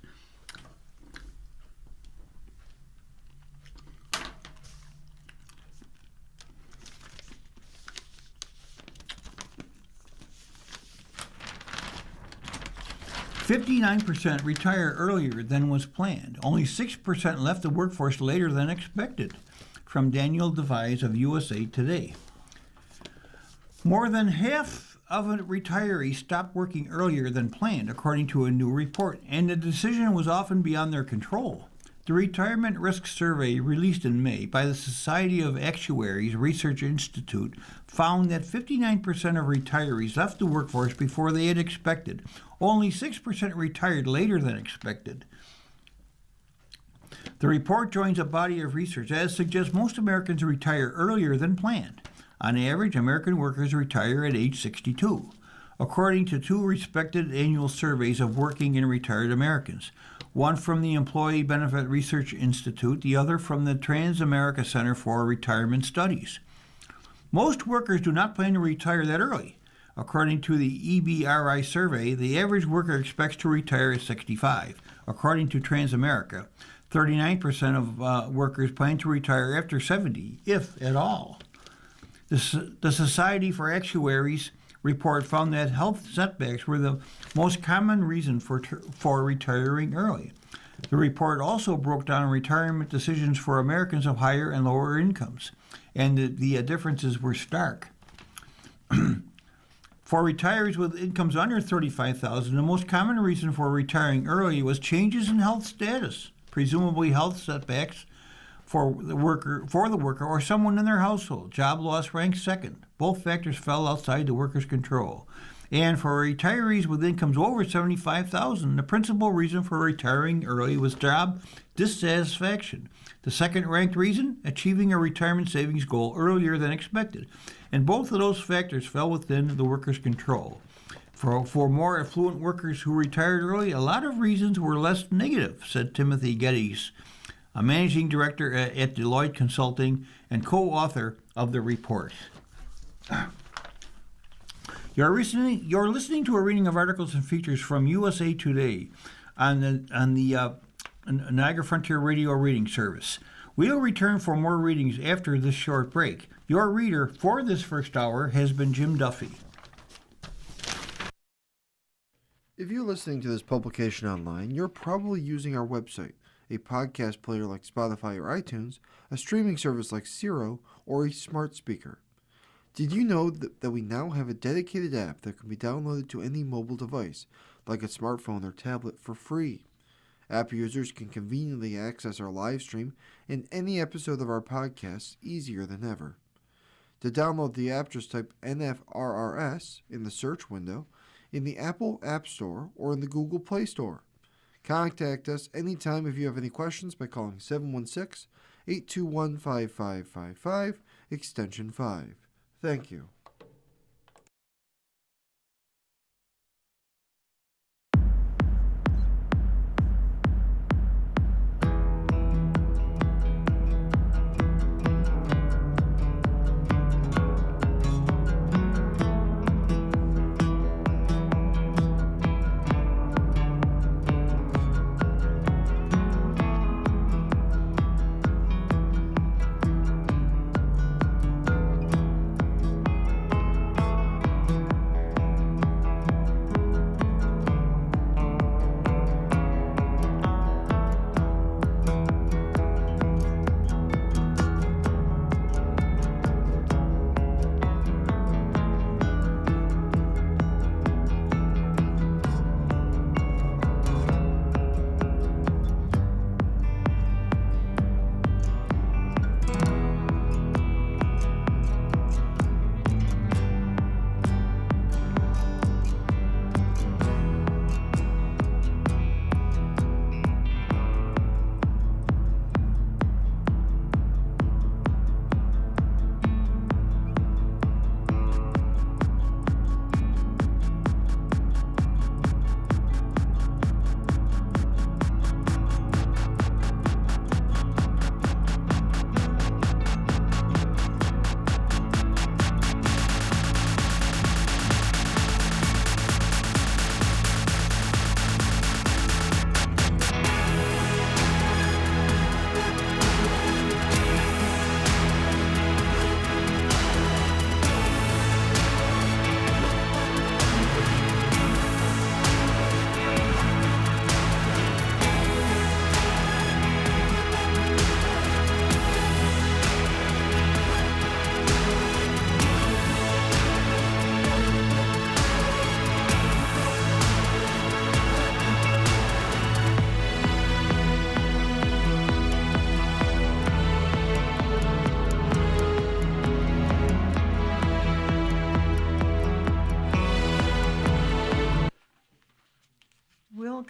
59% retire earlier than was planned. Only 6% left the workforce later than expected. From Daniel Devise of USA Today. More than half of retirees stopped working earlier than planned, according to a new report, and the decision was often beyond their control. The Retirement Risk Survey, released in May by the Society of Actuaries Research Institute, found that 59% of retirees left the workforce before they had expected. Only 6% retired later than expected. The report joins a body of research that suggests most Americans retire earlier than planned. On average, American workers retire at age 62, according to two respected annual surveys of working and retired Americans. One from the Employee Benefit Research Institute, the other from the Trans-America Center for Retirement Studies. Most workers do not plan to retire that early. According to the EBRI survey, the average worker expects to retire at 65. According to Transamerica, 39% of workers plan to retire after 70, if at all. The Society for Actuaries report found that health setbacks were the most common reason for retiring early. The report also broke down retirement decisions for Americans of higher and lower incomes, and the differences were stark. For retirees with incomes under $35,000, the most common reason for retiring early was changes in health status, presumably health setbacks for the worker or someone in their household. Job loss ranked second. Both factors fell outside the worker's control. And for retirees with incomes over $75,000, the principal reason for retiring early was job dissatisfaction. The second-ranked reason, achieving a retirement savings goal earlier than expected. And both of those factors fell within the worker's control. For more affluent workers who retired early, a lot of reasons were less negative, said Timothy Geddes, a managing director at Deloitte Consulting and co-author of the report. You're listening to a reading of articles and features from USA Today on the Niagara Frontier Radio Reading Service. We'll return for more readings after this short break. Your reader for this first hour has been Jim Duffy. If you're listening to this publication online, you're probably using our website, a podcast player like Spotify or iTunes, a streaming service like Siro, or a smart speaker. Did you know that we now have a dedicated app that can be downloaded to any mobile device, like a smartphone or tablet, for free? App users can conveniently access our live stream and any episode of our podcast easier than ever. To download the app, just type NFRRS in the search window in the Apple App Store or in the Google Play Store. Contact us anytime if you have any questions by calling 716-821-5555, extension 5. Thank you.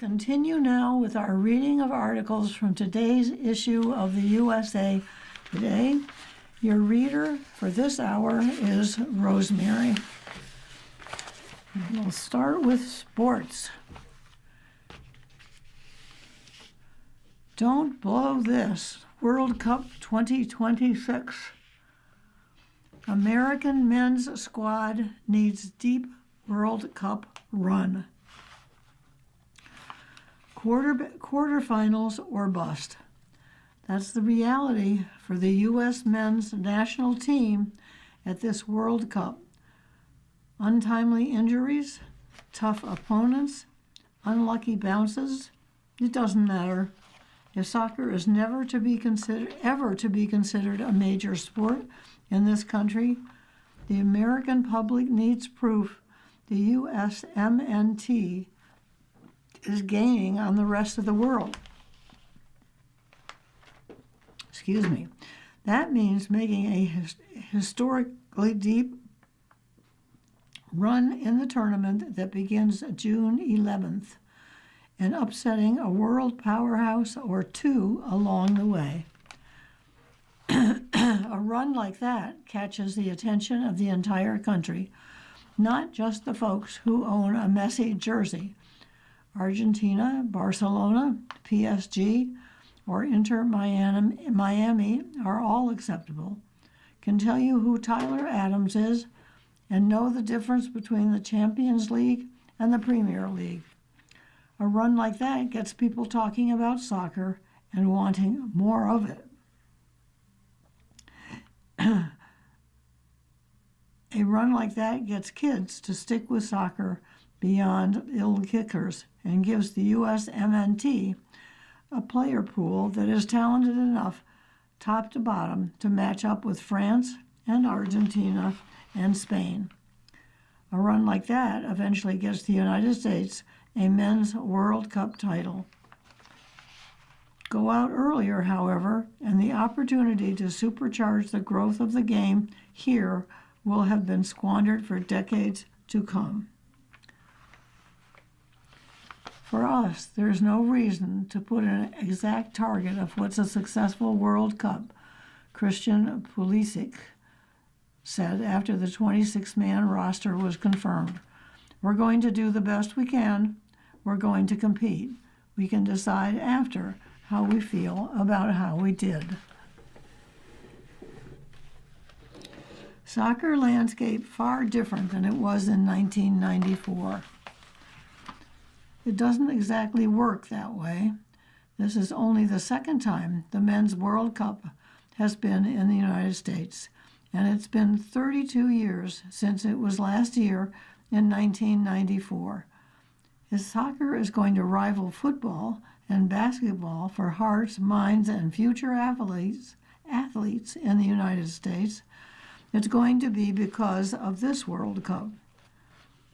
continue now with our reading of articles from today's issue of the USA Today. Your reader for this hour is Rosemary. We'll start with sports. Don't blow this. World Cup 2026. American men's squad needs deep World Cup run. Quarterfinals or bust. That's the reality for the U.S. men's national team at this World Cup. Untimely injuries, tough opponents, unlucky bounces, it doesn't matter. If soccer is ever to be considered a major sport in this country, the American public needs proof the USMNT is gaining on the rest of the world. Excuse me. That means making a historically deep run in the tournament that begins June 11th and upsetting a world powerhouse or two along the way. A run like that catches the attention of the entire country, not just the folks who own a Messi jersey. Argentina, Barcelona, PSG, or Inter Miami are all acceptable. Can tell you who Tyler Adams is and know the difference between the Champions League and the Premier League. A run like that gets people talking about soccer and wanting more of it. A run like that gets kids to stick with soccer beyond ill kickers and gives the USMNT a player pool that is talented enough, top to bottom, to match up with France and Argentina and Spain. A run like that eventually gets the United States a men's World Cup title. Go out earlier, however, and the opportunity to supercharge the growth of the game here will have been squandered for decades to come. For us, there's no reason to put an exact target of what's a successful World Cup, Christian Pulisic said after the 26-man roster was confirmed. We're going to do the best we can. We're going to compete. We can decide after how we feel about how we did. Soccer landscape far different than it was in 1994. It doesn't exactly work that way. This is only the second time the Men's World Cup has been in the United States, and it's been 32 years since it was last year in 1994. If soccer is going to rival football and basketball for hearts, minds, and future athletes in the United States, it's going to be because of this World Cup.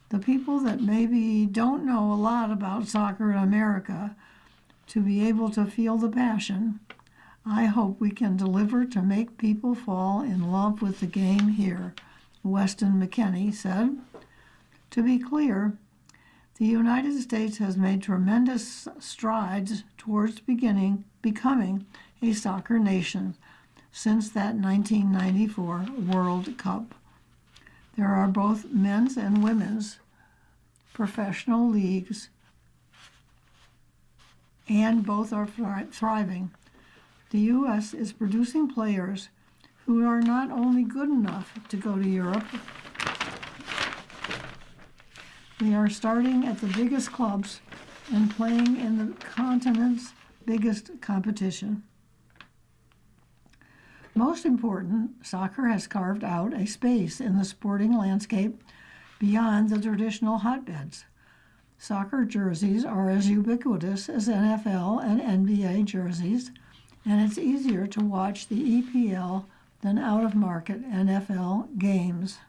The people that maybe don't know a lot about soccer in America, to be able to feel the passion, I hope we can deliver to make people fall in love with the game here, Weston McKennie said. To be clear, the United States has made tremendous strides towards becoming a soccer nation since that 1994 World Cup. There are both men's and women's professional leagues, and both are thriving. The U.S. is producing players who are not only good enough to go to Europe, they are starting at the biggest clubs and playing in the continent's biggest competition. Most important, soccer has carved out a space in the sporting landscape beyond the traditional hotbeds. Soccer jerseys are as ubiquitous as NFL and NBA jerseys, and it's easier to watch the EPL than out-of-market NFL games.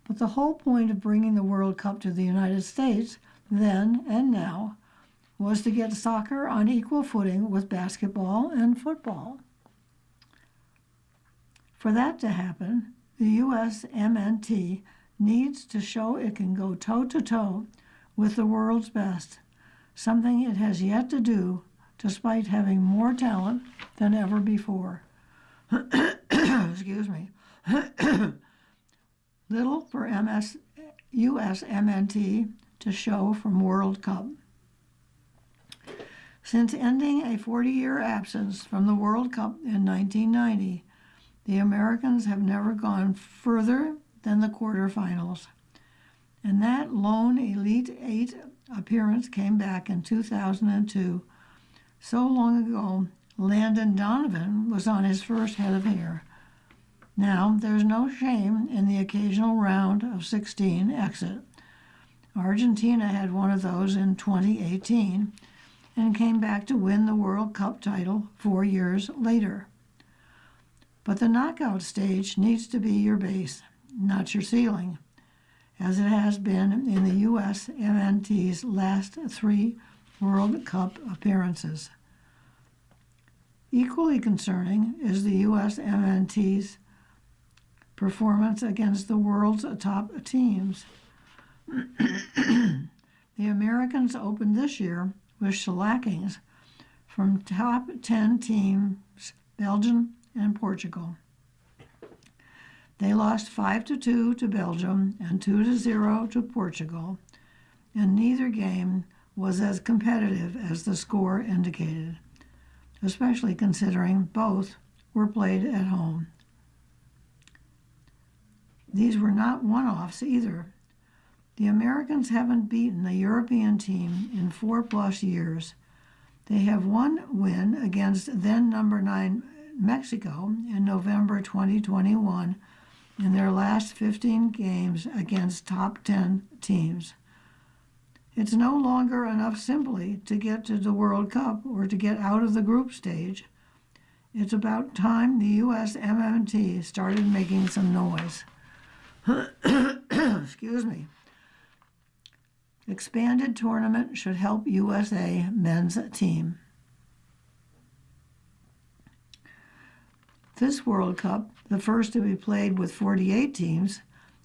But the whole point of bringing the World Cup to the United States, then and now, was to get soccer on equal footing with basketball and football. For that to happen, the USMNT needs to show it can go toe-to-toe with the world's best. something it has yet to do despite having more talent than ever before. Excuse me. Little for USMNT to show from World Cup. Since ending a 40-year absence from the World Cup in 1990, the Americans have never gone further than the quarterfinals. And that lone Elite Eight appearance came back in 2002. So long ago, Landon Donovan was on his first head of hair. Now, there's no shame in the occasional round of 16 exit. Argentina had one of those in 2018 and came back to win the World Cup title 4 years later. But the knockout stage needs to be your base, not your ceiling, as it has been in the USMNT's last 3 World Cup appearances. Equally concerning is the USMNT's performance against the world's top teams. The Americans opened this year with shellackings from top 10 teams, Belgium and Portugal. They lost 5-2 to Belgium and 2-0 to Portugal, and neither game was as competitive as the score indicated, especially considering both were played at home. These were not one-offs either. The Americans haven't beaten a European team in 4+ years. They have one win against then number 9 Mexico in November 2021 in their last 15 games against top 10 teams. It's no longer enough simply to get to the World Cup or to get out of the group stage. It's about time the USMNT started making some noise. Excuse me. Expanded tournament should help USA men's team. This World Cup, the first to be played with 48 teams,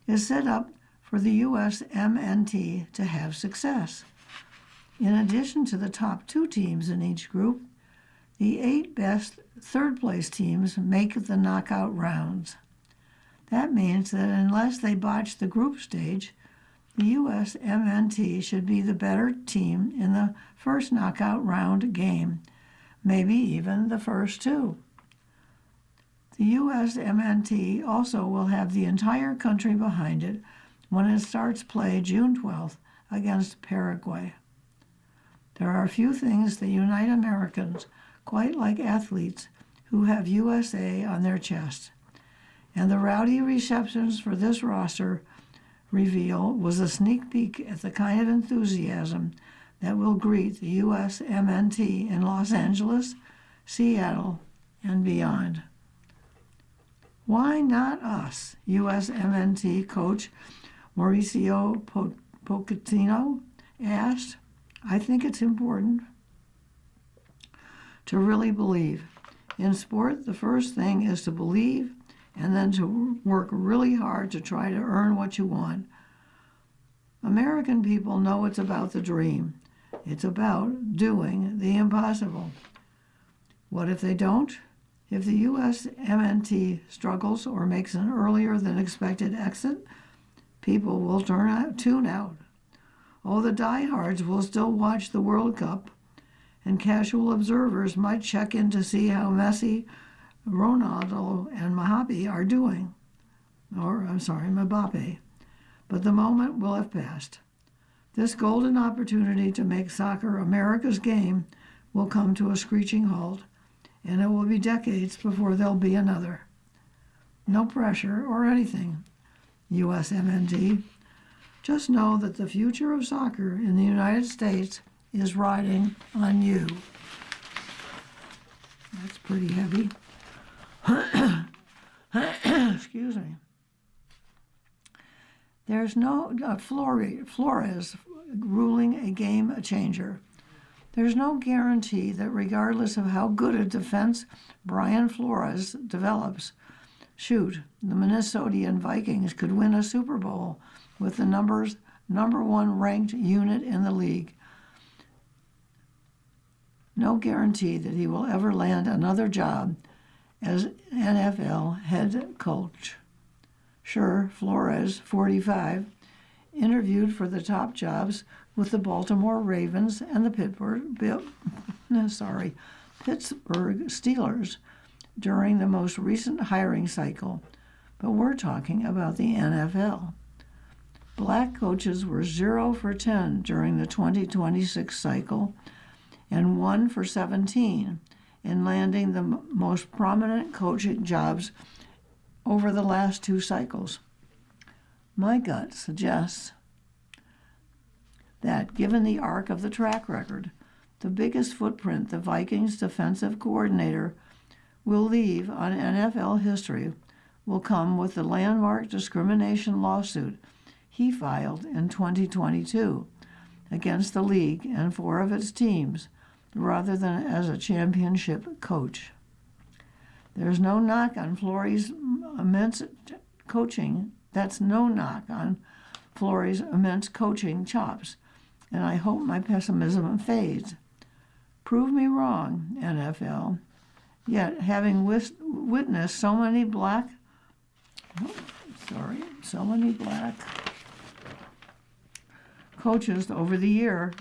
is set up for the USMNT to have success. In addition to the top 2 teams in each group, the 8 best third-place teams make the knockout rounds. That means that unless they botch the group stage, the USMNT should be the better team in the first knockout round game, maybe even the first 2. The USMNT also will have the entire country behind it when it starts play June 12th against Paraguay. There are few things that unite Americans quite like athletes who have USA on their chest, and the rowdy receptions for this roster reveal was a sneak peek at the kind of enthusiasm that will greet the USMNT in Los Angeles, Seattle, and beyond. Why not us? USMNT coach Mauricio Pochettino asked. I think it's important to really believe. In sport, the first thing is to believe and then to work really hard to try to earn what you want. American people know it's about the dream. It's about doing the impossible. What if they don't? If the USMNT struggles or makes an earlier than expected exit, people will tune out. Oh, the diehards will still watch the World Cup, and casual observers might check in to see how Messi, Ronaldo, and Mbappe are doing. Mbappe. But the moment will have passed. This golden opportunity to make soccer America's game will come to a screeching halt, and it will be decades before there'll be another. No pressure or anything, USMNT. Just know that the future of soccer in the United States is riding on you. That's pretty heavy. Excuse me. There's no Flores ruling a game changer. There's no guarantee that regardless of how good a defense Brian Flores develops, the Minnesotan Vikings could win a Super Bowl with the number 1 ranked unit in the league. no guarantee that he will ever land another job as NFL head coach. Sure, Flores, 45, interviewed for the top jobs with the Baltimore Ravens and the Pittsburgh Steelers during the most recent hiring cycle, but we're talking about the NFL. Black coaches were 0 for 10 during the 2026 cycle and 1 for 17 in landing the most prominent coaching jobs over the last 2 cycles. My gut suggests that, given the arc of the track record, the biggest footprint the Vikings defensive coordinator will leave on NFL history will come with the landmark discrimination lawsuit he filed in 2022 against the league and 4 of its teams, rather than as a championship coach. There's no knock on Flores' immense coaching. That's no knock on Flores' immense coaching chops, and I hope my pessimism fades. Prove me wrong, NFL. Yet, having witnessed so many black coaches over the years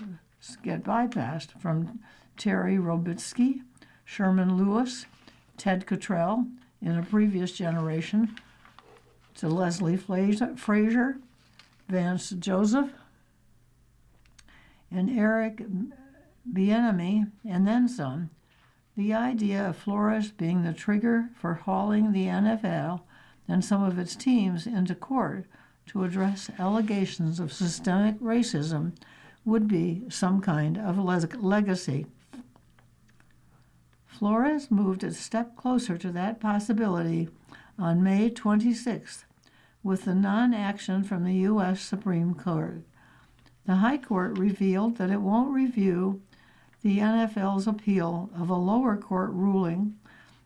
get bypassed, from Terry Robitsky, Sherman Lewis, Ted Cottrell in a previous generation, to Leslie Frazier, Vance Joseph, and Eric Bieniemy, and then some. The idea of Flores being the trigger for hauling the NFL and some of its teams into court to address allegations of systemic racism would be some kind of legacy. Flores moved a step closer to that possibility on May 26th with the non-action from the U.S. Supreme Court. The High Court revealed that it won't review the NFL's appeal of a lower court ruling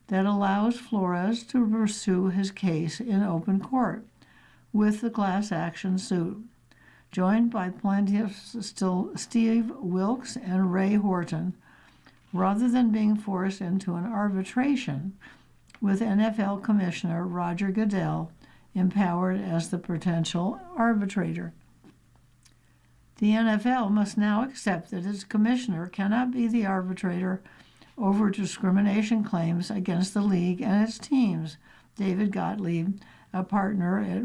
that allows Flores to pursue his case in open court with the class action suit, joined by plaintiffs Steve Wilkes and Ray Horton, rather than being forced into an arbitration with NFL Commissioner Roger Goodell empowered as the potential arbitrator. The NFL must now accept that its commissioner cannot be the arbitrator over discrimination claims against the league and its teams. David Gottlieb, a partner at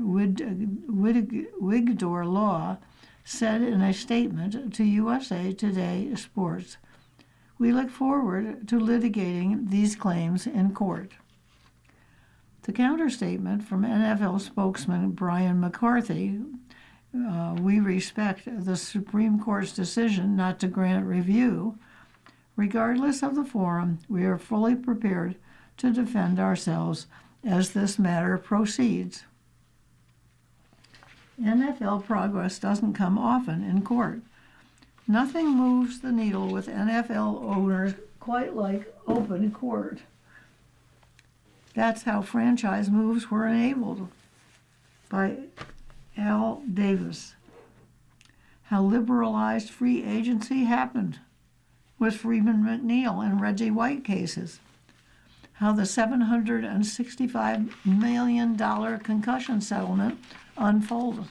Wigdor Law, said in a statement to USA Today Sports, "We look forward to litigating these claims in court." The counterstatement from NFL spokesman Brian McCarthy, "We respect the Supreme Court's decision not to grant review. Regardless of the forum, we are fully prepared to defend ourselves as this matter proceeds." NFL progress doesn't come often in court. Nothing moves the needle with NFL owners quite like open court. That's how franchise moves were enabled by Al Davis. How liberalized free agency happened with Freeman McNeil and Reggie White cases. How the $765 million concussion settlement unfolded.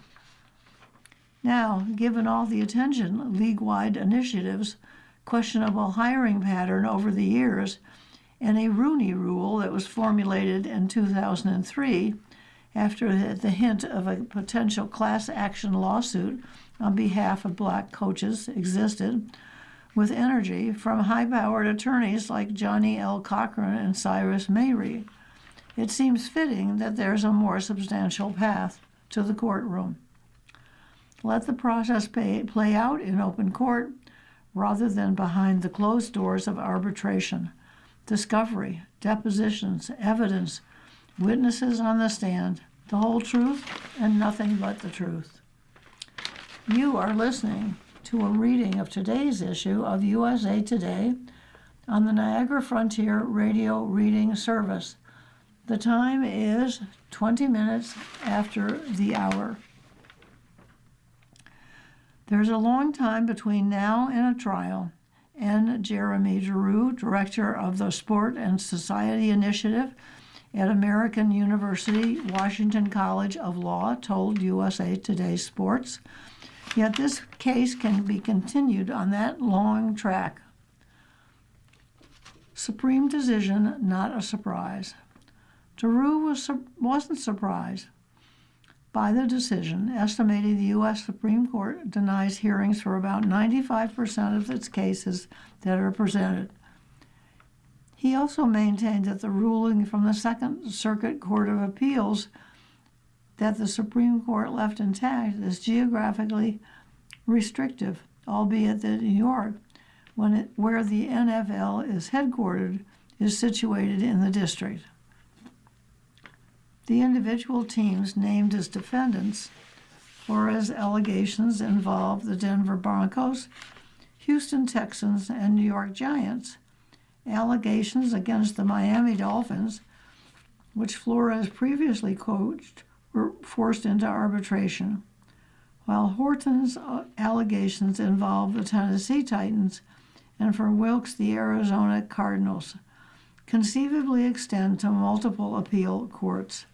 Now, given all the attention league-wide initiatives, questionable hiring pattern over the years, and a Rooney Rule that was formulated in 2003 after the hint of a potential class action lawsuit on behalf of black coaches existed, with energy from high-powered attorneys like Johnny L. Cochran and Cyrus Mayre, it seems fitting that there's a more substantial path to the courtroom. Let the process play out in open court rather than behind the closed doors of arbitration, discovery, depositions, evidence, witnesses on the stand, the whole truth and nothing but the truth. You are listening to a reading of today's issue of USA Today on the Niagara Frontier Radio Reading Service. The time is 20 minutes after the hour. There's a long time between now and a trial, N. Jeremy Giroux, director of the Sport and Society Initiative at American University Washington College of Law, told USA Today Sports. Yet this case can be continued on that long track. Supreme decision, not a surprise. Giroux wasn't surprised by the decision, estimating the U.S. Supreme Court denies hearings for about 95% of its cases that are presented. He also maintained that the ruling from the Second Circuit Court of Appeals that the Supreme Court left intact is geographically restrictive, albeit that New York, where the NFL is headquartered, is situated in the district. The individual teams named as defendants, Flores' allegations involve the Denver Broncos, Houston Texans, and New York Giants. Allegations against the Miami Dolphins, which Flores previously coached, were forced into arbitration, while Horton's allegations involve the Tennessee Titans and for Wilkes the Arizona Cardinals, conceivably extend to multiple appeal courts.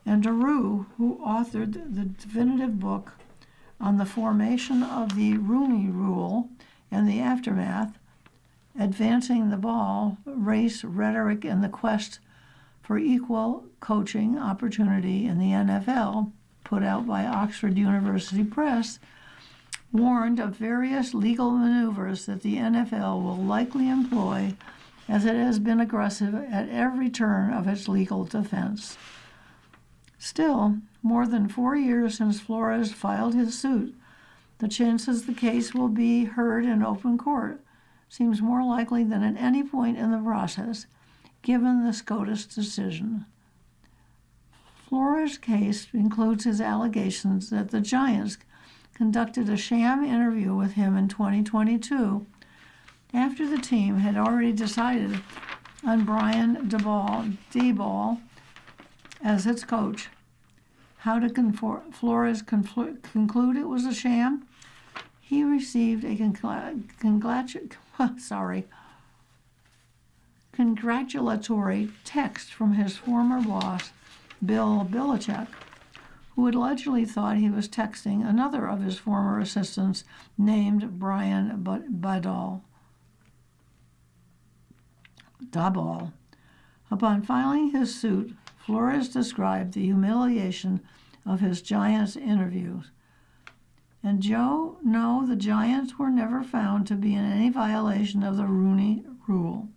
And Giroux, who authored the definitive book on the formation of the Rooney Rule and the aftermath, Advancing the Ball, Race, Rhetoric, and the Quest for Equal Coaching Opportunity in the NFL, put out by Oxford University Press, warned of various legal maneuvers that the NFL will likely employ, as it has been aggressive at every turn of its legal defense. Still, more than 4 years since Flores filed his suit, the chances the case will be heard in open court seems more likely than at any point in the process, given the SCOTUS decision. Flores' case includes his allegations that the Giants conducted a sham interview with him in 2022 after the team had already decided on Brian Daboll as its coach. How did Flores conclude it was a sham? He received a congratulatory text from his former boss, Bill Belichick, who had allegedly thought he was texting another of his former assistants named Brian Daboll. Upon filing his suit, Flores described the humiliation of his Giants interviews. And Joe, no, the Giants were never found to be in any violation of the Rooney Rule.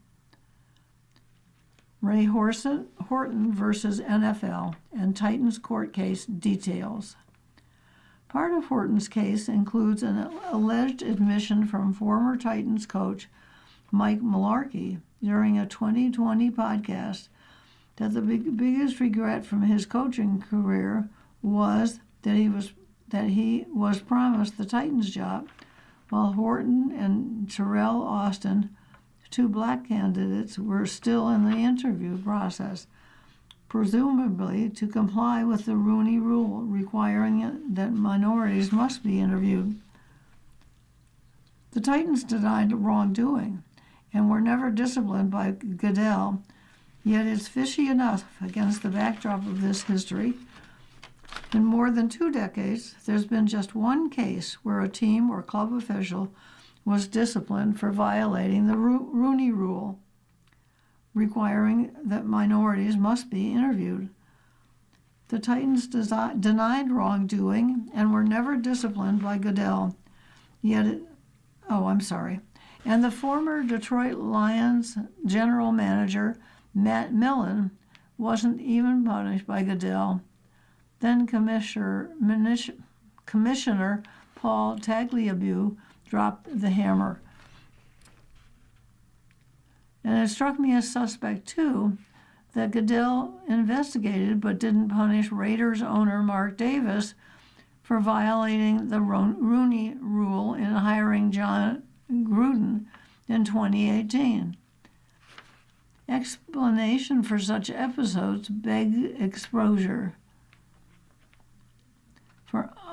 Ray Horton versus NFL and Titans court case details. Part of Horton's case includes an alleged admission from former Titans coach Mike Mularkey during a 2020 podcast that the biggest regret from his coaching career was that he was promised the Titans job, while Horton and Terrell Austin, two black candidates, were still in the interview process, presumably to comply with the Rooney Rule requiring that minorities must be interviewed. The Titans denied wrongdoing and were never disciplined by Goodell, yet it's fishy enough against the backdrop of this history. In more than 2 decades, there's been just one case where a team or club official was disciplined for violating the Rooney Rule, requiring that minorities must be interviewed. The Titans denied wrongdoing and were never disciplined by Goodell, and the former Detroit Lions general manager, Matt Millen, wasn't even punished by Goodell. Then Commissioner Paul Tagliabue dropped the hammer. And it struck me as suspect, too, that Goodell investigated but didn't punish Raiders owner Mark Davis for violating the Rooney Rule in hiring John Gruden in 2018. Explanation for such episodes begged exposure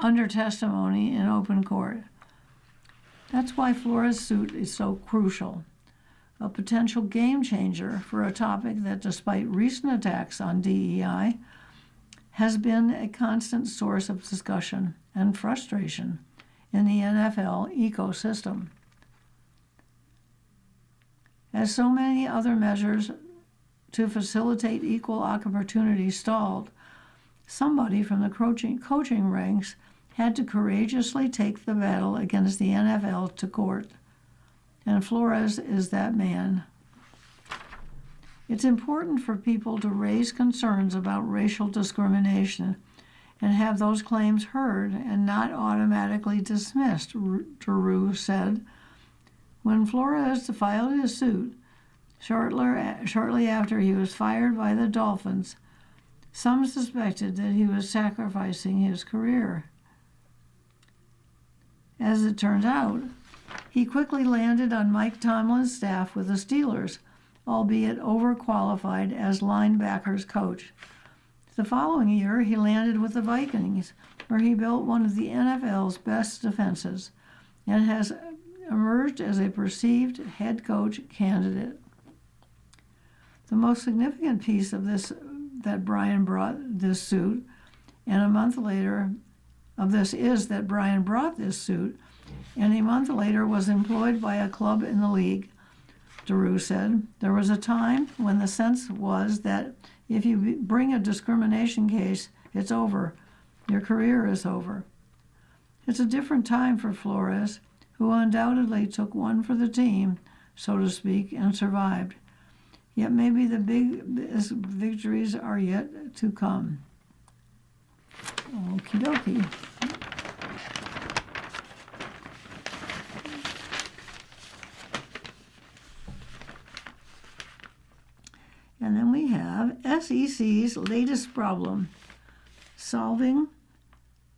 under testimony in open court. That's why Flores' suit is so crucial. A potential game changer for a topic that, despite recent attacks on DEI, has been a constant source of discussion and frustration in the NFL ecosystem. As so many other measures to facilitate equal opportunity stalled, somebody from the coaching ranks had to courageously take the battle against the NFL to court. And Flores is that man. It's important for people to raise concerns about racial discrimination and have those claims heard and not automatically dismissed, Giroux said. When Flores filed his suit, shortly after he was fired by the Dolphins, some suspected that he was sacrificing his career. As it turns out, he quickly landed on Mike Tomlin's staff with the Steelers, albeit overqualified as linebackers coach. The following year, he landed with the Vikings, where he built one of the NFL's best defenses and has emerged as a perceived head coach candidate. The most significant piece of this that Brian brought this suit, and a month later of this is that Brian brought this suit, and a month later was employed by a club in the league. Giroux said, there was a time when the sense was that if you bring a discrimination case, it's over. Your career is over. It's a different time for Flores, who undoubtedly took one for the team, so to speak, and survived. Yet maybe the biggest victories are yet to come. Okie dokie. And then we have SEC's latest problem, Solving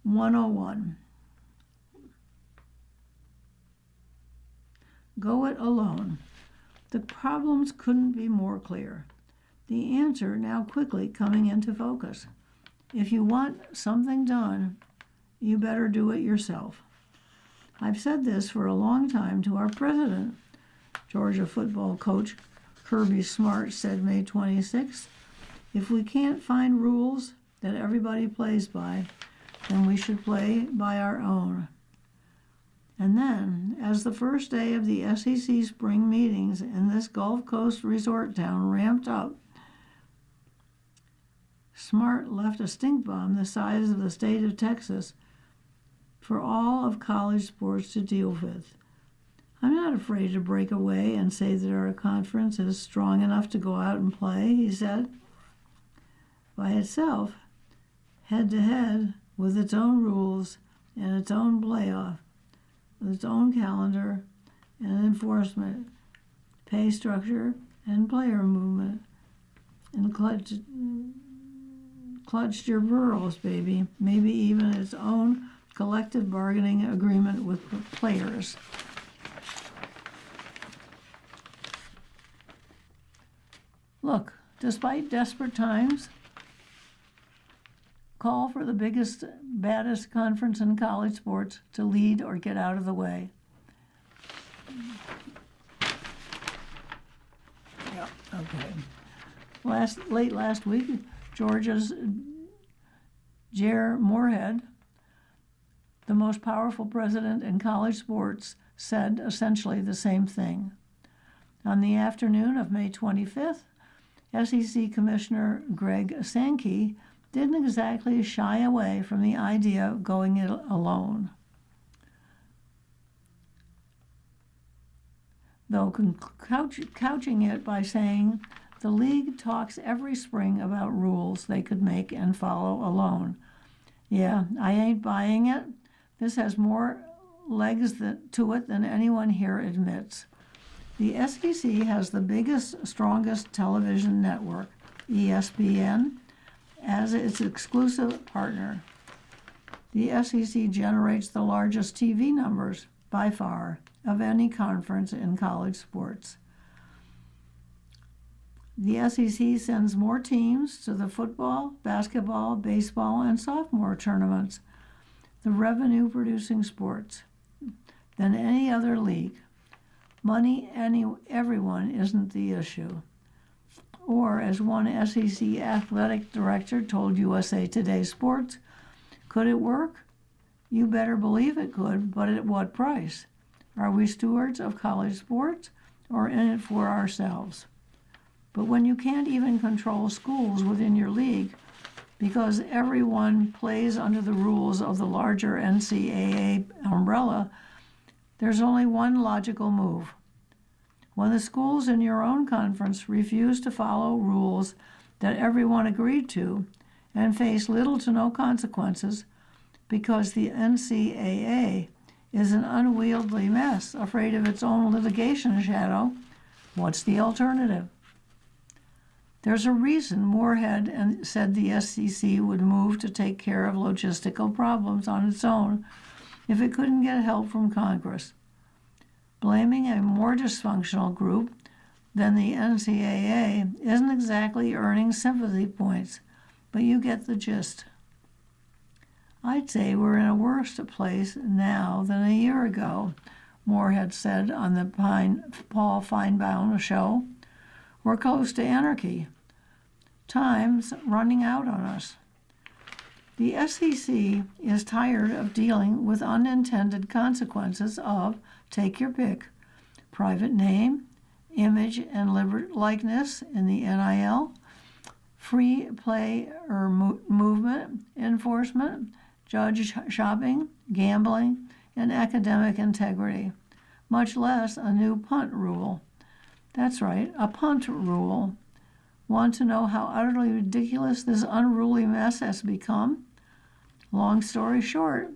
101. Go it alone. The problems couldn't be more clear. The answer now quickly coming into focus. If you want something done, you better do it yourself. I've said this for a long time to our president, Georgia football coach Kirby Smart said May 26th, if we can't find rules that everybody plays by, then we should play by our own. And then, as the first day of the SEC spring meetings in this Gulf Coast resort town ramped up, Smart left a stink bomb the size of the state of Texas for all of college sports to deal with. I'm not afraid to break away and say that our conference is strong enough to go out and play, he said. By itself, head-to-head, with its own rules and its own playoff, with its own calendar and enforcement, pay structure and player movement, and clutched your pearls, baby, maybe even its own collective bargaining agreement with the players. Look, despite desperate times, call for the biggest, baddest conference in college sports to lead or get out of the way. Yeah, okay. Late last week, Georgia's Jer Moorhead, the most powerful president in college sports, said essentially the same thing. On the afternoon of May 25th, SEC Commissioner Greg Sankey didn't exactly shy away from the idea of going it alone, though couching it by saying the league talks every spring about rules they could make and follow alone. Yeah, I ain't buying it. This has more legs to it than anyone here admits. The SEC has the biggest, strongest television network, ESPN, as its exclusive partner. The SEC generates the largest TV numbers, by far, of any conference in college sports. The SEC sends more teams to the football, basketball, baseball, and sophomore tournaments, the revenue-producing sports. than any other league. Money, everyone isn't the issue. Or, as one SEC athletic director told USA Today Sports, could it work? You better believe it could, but at what price? Are we stewards of college sports or in it for ourselves? But when you can't even control schools within your league because everyone plays under the rules of the larger NCAA umbrella, there's only one logical move. When the schools in your own conference refuse to follow rules that everyone agreed to and face little to no consequences because the NCAA is an unwieldy mess afraid of its own litigation shadow, what's the alternative? There's a reason Moorhead said the SEC would move to take care of logistical problems on its own if it couldn't get help from Congress. Blaming a more dysfunctional group than the NCAA isn't exactly earning sympathy points, but you get the gist. I'd say we're in a worse place now than a year ago, Moorhead said on the Paul Feinbaum show. We're close to anarchy. Time's running out on us. The SEC is tired of dealing with unintended consequences of, take your pick, private name, image and likeness in the NIL, free play or movement enforcement, judge shopping, gambling, and academic integrity, much less a new punt rule. That's right, a punt rule. Want to know how utterly ridiculous this unruly mess has become? Long story short,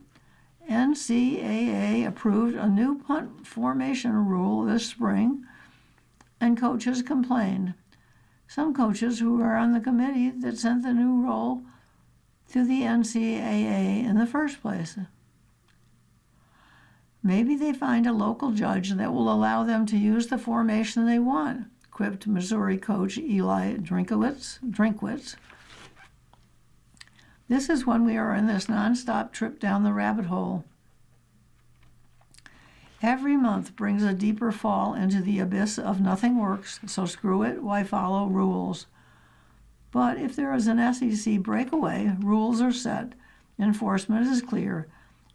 NCAA approved a new punt formation rule this spring, and coaches complained. Some coaches who were on the committee that sent the new rule to the NCAA in the first place. Maybe they find a local judge that will allow them to use the formation they want, quipped Missouri coach Eli Drinkwitz. This is when we are in this nonstop trip down the rabbit hole. Every month brings a deeper fall into the abyss of nothing works, so screw it, why follow rules? But if there is an SEC breakaway, rules are set, enforcement is clear,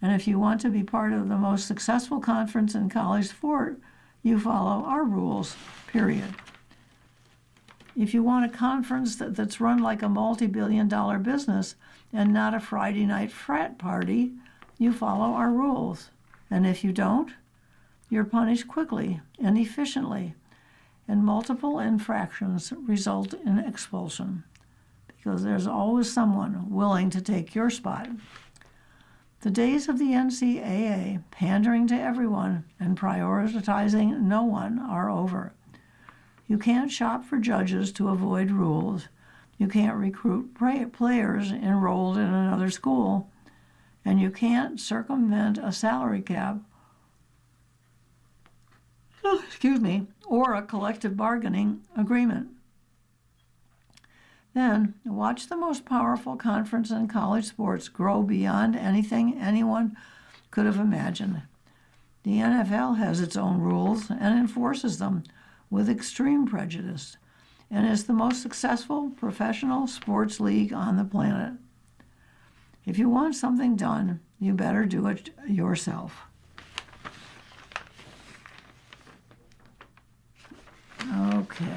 and if you want to be part of the most successful conference in college sport, you follow our rules, period. If you want a conference that's run like a multi-billion-dollar business and not a Friday night frat party, you follow our rules. And if you don't, you're punished quickly and efficiently, and multiple infractions result in expulsion, because there's always someone willing to take your spot. The days of the NCAA pandering to everyone and prioritizing no one are over. You can't shop for judges to avoid rules. You can't recruit players enrolled in another school. And you can't circumvent a salary cap or a collective bargaining agreement. Then watch the most powerful conference in college sports grow beyond anything anyone could have imagined. The NFL has its own rules and enforces them with extreme prejudice, and is the most successful professional sports league on the planet. If you want something done, you better do it yourself. Okay.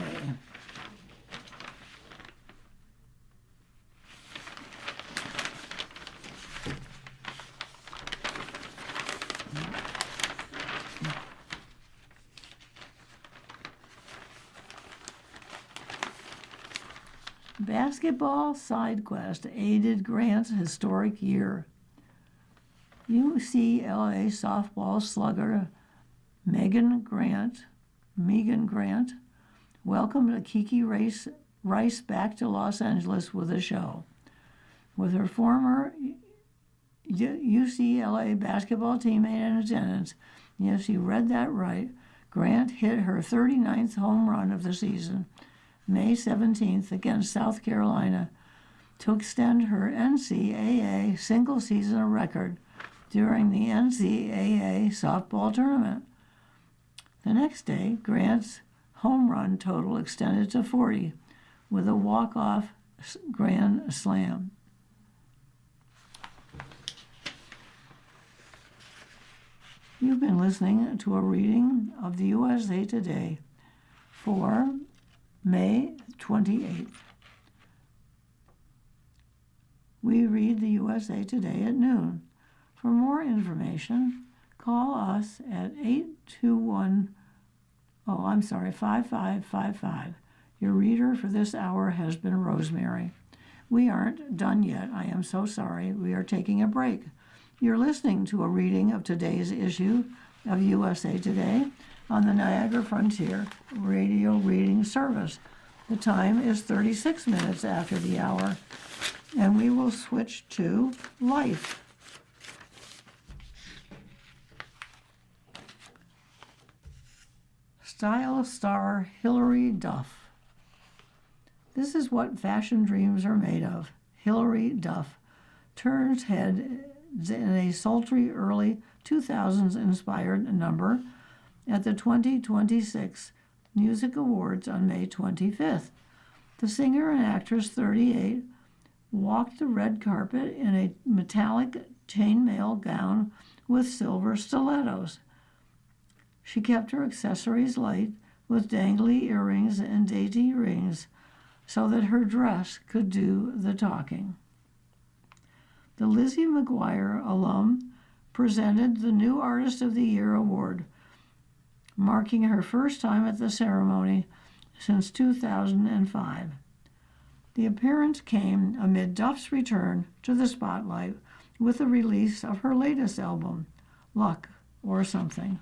Basketball side quest aided Grant's historic year. UCLA softball slugger Megan Grant welcomed Kiki Rice back to Los Angeles with a show. With her former UCLA basketball teammate in attendance, yes, you read that right, Grant hit her 39th home run of the season, May 17th against South Carolina, to extend her NCAA single-season record during the NCAA softball tournament. The next day, Grant's home run total extended to 40 with a walk-off grand slam. You've been listening to a reading of the USA Today for May 28th. We read the USA Today at noon. For more information, call us at 5555. Your reader for this hour has been Rosemary. We aren't done yet. I am so sorry. We are taking a break. You're listening to a reading of today's issue of USA Today on the Niagara Frontier Radio Reading Service. The time is 36 minutes after the hour, and we will switch to Life. Style star Hilary Duff. This is what fashion dreams are made of. Hilary Duff turns head in a sultry early 2000s inspired number at the 2026 Music Awards on May 25th. The singer and actress, 38, walked the red carpet in a metallic chainmail gown with silver stilettos. She kept her accessories light with dangly earrings and dainty rings so that her dress could do the talking. The Lizzie McGuire alum presented the New Artist of the Year award, marking her first time at the ceremony since 2005. The appearance came amid Duff's return to the spotlight with the release of her latest album, Luck or Something.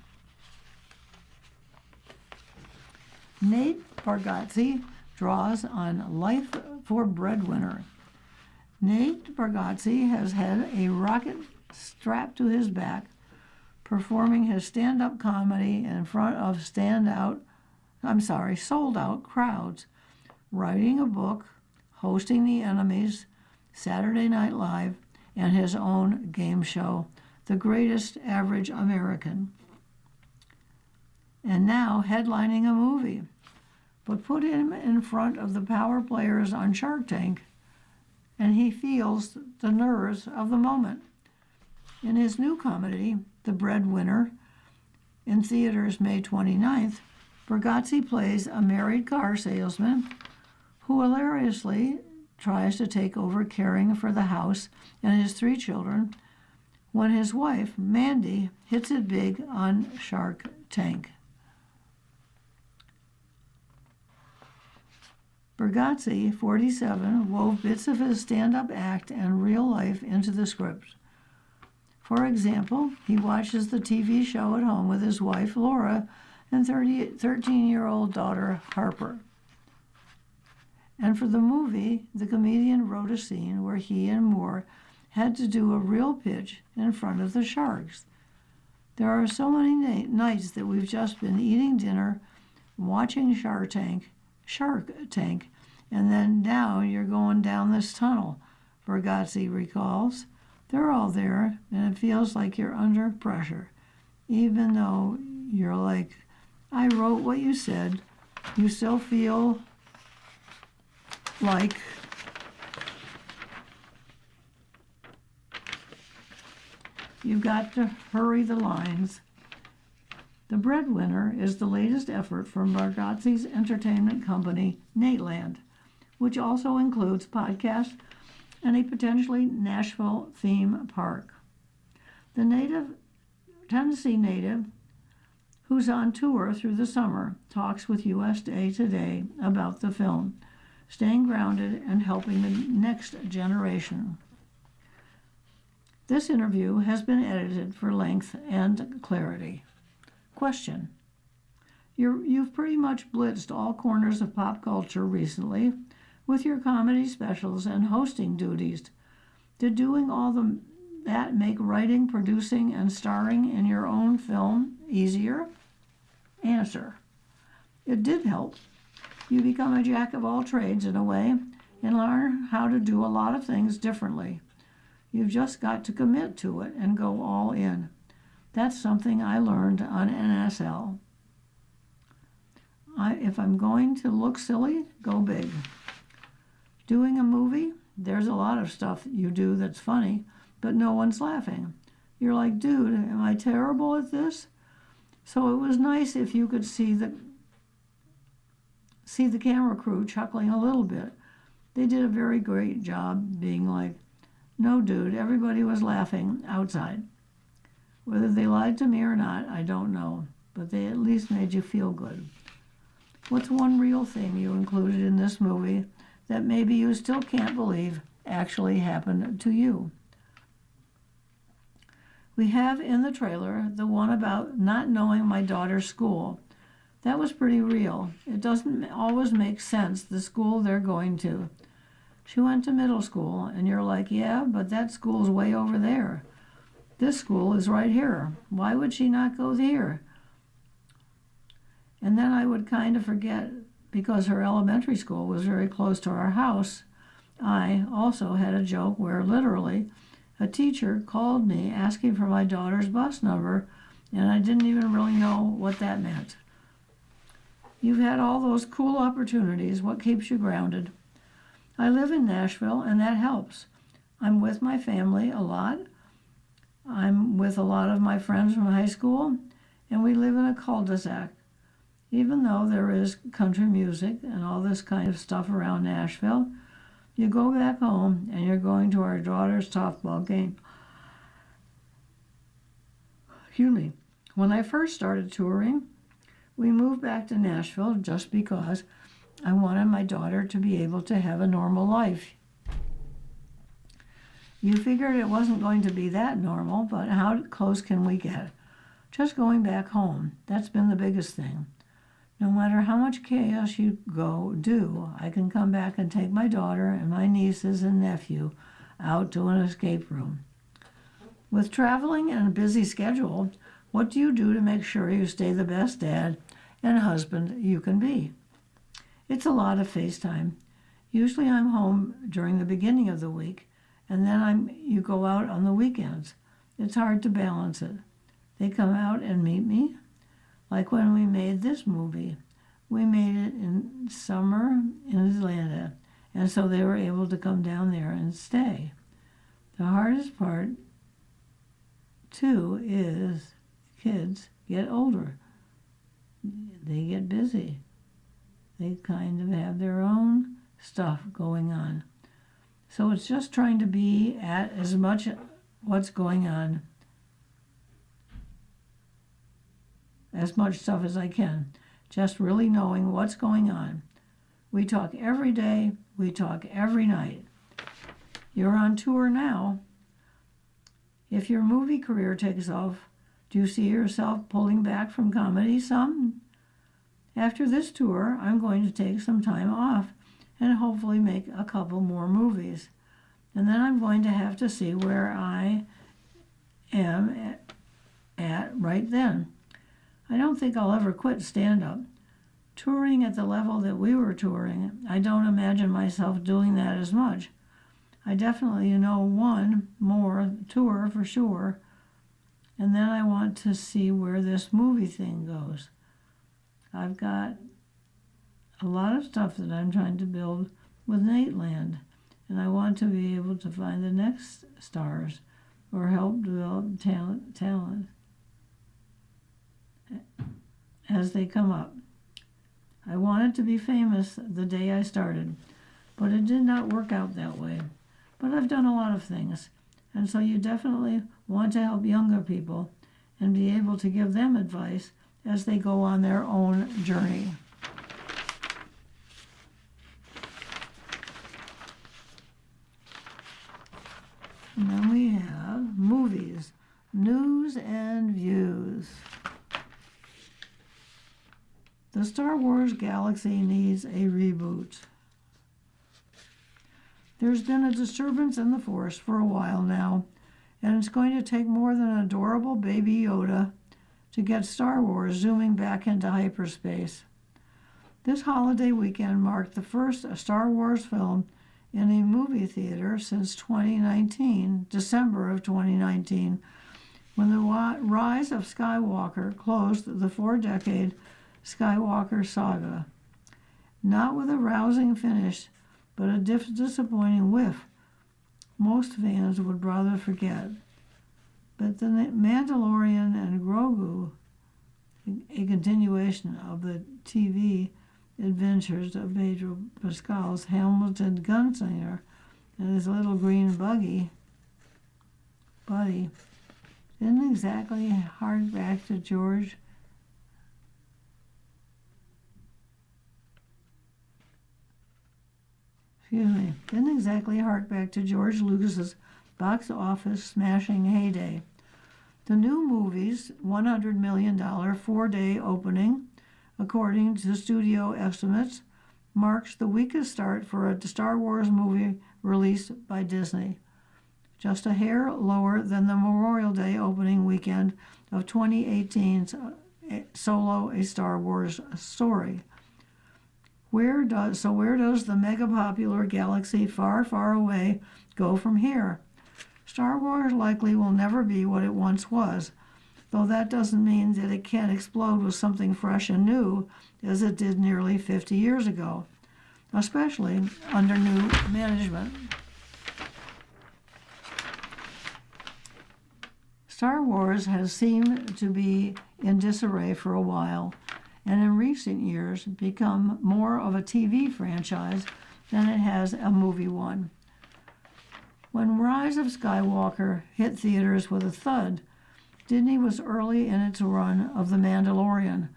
Nate Bargatze draws on Life for Breadwinner. Nate Bargatze has had a rocket strapped to his back, performing his stand-up comedy in front of sold-out crowds, writing a book, hosting The Enemies, Saturday Night Live, and his own game show, The Greatest Average American. And now headlining a movie. But put him in front of the power players on Shark Tank, and he feels the nerves of the moment. In his new comedy, The Breadwinner, in theaters May 29th, Bargatze plays a married car salesman who hilariously tries to take over caring for the house and his 3 children when his wife, Mandy, hits it big on Shark Tank. Bargatze, 47, wove bits of his stand-up act and real life into the script. For example, he watches the TV show at home with his wife, Laura, and 13-year-old daughter, Harper. And for the movie, the comedian wrote a scene where he and Moore had to do a real pitch in front of the sharks. There are so many nights that we've just been eating dinner, watching Shark Tank, and then now you're going down this tunnel, Bargatze recalls. They're all there, and it feels like you're under pressure. Even though you're like, I wrote what you said, you still feel like you've got to hurry the lines. The Breadwinner is the latest effort from Bargatze's entertainment company, Nateland, which also includes podcasts and a potentially Nashville theme park. The Tennessee native, who's on tour through the summer, talks with USA Today about the film, staying grounded and helping the next generation. This interview has been edited for length and clarity. Question. You've pretty much blitzed all corners of pop culture recently with your comedy specials and hosting duties. Did doing all that make writing, producing, and starring in your own film easier? Answer. It did help. You become a jack of all trades in a way and learn how to do a lot of things differently. You've just got to commit to it and go all in. That's something I learned on NSL. If I'm going to look silly, go big. Doing a movie, there's a lot of stuff you do that's funny, but no one's laughing. You're like, dude, am I terrible at this? So it was nice if you could see the camera crew chuckling a little bit. They did a very great job being like, no, dude, everybody was laughing outside. Whether they lied to me or not, I don't know, but they at least made you feel good. What's one real thing you included in this movie that maybe you still can't believe actually happened to you? We have in the trailer the one about not knowing my daughter's school. That was pretty real. It doesn't always make sense, the school they're going to. She went to middle school, and you're like, yeah, but that school's way over there. This school is right here. Why would she not go there? And then I would kind of forget, because her elementary school was very close to our house. I also had a joke where literally a teacher called me asking for my daughter's bus number, and I didn't even really know what that meant. You've had all those cool opportunities. What keeps you grounded? I live in Nashville, and that helps. I'm with my family a lot. I'm with a lot of my friends from high school, and we live in a cul-de-sac. Even though there is country music and all this kind of stuff around Nashville, you go back home and you're going to our daughter's softball game. Excuse me. When I first started touring, we moved back to Nashville just because I wanted my daughter to be able to have a normal life. You figured it wasn't going to be that normal, but how close can we get? Just going back home, that's been the biggest thing. No matter how much chaos you do, I can come back and take my daughter and my nieces and nephew out to an escape room. With traveling and a busy schedule, what do you do to make sure you stay the best dad and husband you can be? It's a lot of FaceTime. Usually I'm home during the beginning of the week, and then you go out on the weekends. It's hard to balance it. They come out and meet me. Like when we made this movie, we made it in summer in Atlanta, and so they were able to come down there and stay. The hardest part, too, is kids get older. They get busy. They kind of have their own stuff going on. So it's just trying to be at as much what's going on, as much stuff as I can, just really knowing what's going on. We talk every day, we talk every night. You're on tour now. If your movie career takes off, do you see yourself pulling back from comedy some? After this tour, I'm going to take some time off and hopefully make a couple more movies. And then I'm going to have to see where I am at right then. I don't think I'll ever quit stand-up. Touring at the level that we were touring, I don't imagine myself doing that as much. I definitely know one more tour for sure, and then I want to see where this movie thing goes. I've got a lot of stuff that I'm trying to build with Nateland, and I want to be able to find the next stars or help develop talent as they come up. I wanted to be famous the day I started, but it did not work out that way. But I've done a lot of things, and so you definitely want to help younger people and be able to give them advice as they go on their own journey. And then we have movies, news and views. The Star Wars galaxy needs a reboot. There's been a disturbance in the Force for a while now, and it's going to take more than an adorable baby Yoda to get Star Wars zooming back into hyperspace. This holiday weekend marked the first Star Wars film in a movie theater since 2019, December of 2019, when the Rise of Skywalker closed the 4-decade Skywalker saga. Not with a rousing finish, but a disappointing whiff most fans would rather forget. But The Mandalorian and Grogu, a continuation of the TV adventures of Pedro Pascal's Hamilton gunslinger and his little green buddy, didn't exactly hark back to George Lucas's box office smashing heyday. The new movie's $100 million 4-day opening, according to studio estimates, marks the weakest start for a Star Wars movie released by Disney, just a hair lower than the Memorial Day opening weekend of 2018's Solo: A Star Wars Story. Where does the mega-popular galaxy far, far away go from here? Star Wars likely will never be what it once was, though that doesn't mean that it can't explode with something fresh and new, as it did nearly 50 years ago, especially under new management. Star Wars has seemed to be in disarray for a while, and in recent years become more of a TV franchise than it has a movie one. When Rise of Skywalker hit theaters with a thud, Disney was early in its run of The Mandalorian,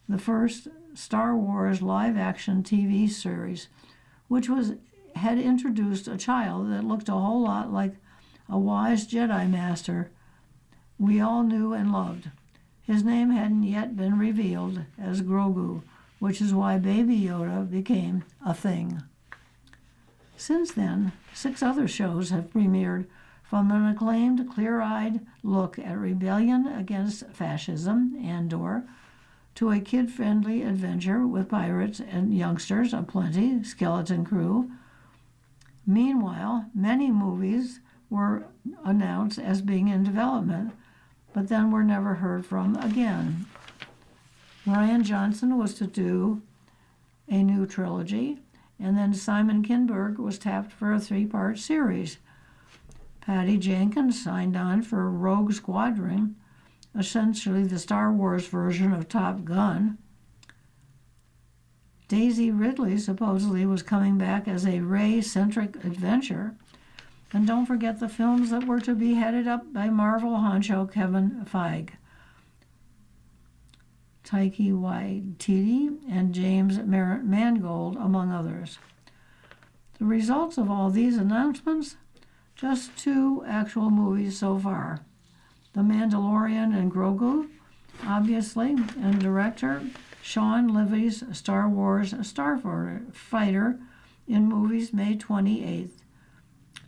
the first Star Wars live-action TV series, which had introduced a child that looked a whole lot like a wise Jedi Master we all knew and loved. His name hadn't yet been revealed as Grogu, which is why Baby Yoda became a thing. Since then, 6 other shows have premiered, from an acclaimed clear-eyed look at rebellion against fascism, Andor, to a kid-friendly adventure with pirates and youngsters aplenty, Skeleton Crew. Meanwhile, many movies were announced as being in development, but then were never heard from again. Rian Johnson was to do a new trilogy, and then Simon Kinberg was tapped for a 3-part series. Patty Jenkins signed on for Rogue Squadron, essentially the Star Wars version of Top Gun. Daisy Ridley supposedly was coming back as a Rey-centric adventure. And don't forget the films that were to be headed up by Marvel honcho Kevin Feige, Taika Waititi, and James Mangold, among others. The results of all these announcements? Just 2 actual movies so far. The Mandalorian and Grogu, obviously, and director Sean Levy's Star Wars Starfighter in movies May 28th.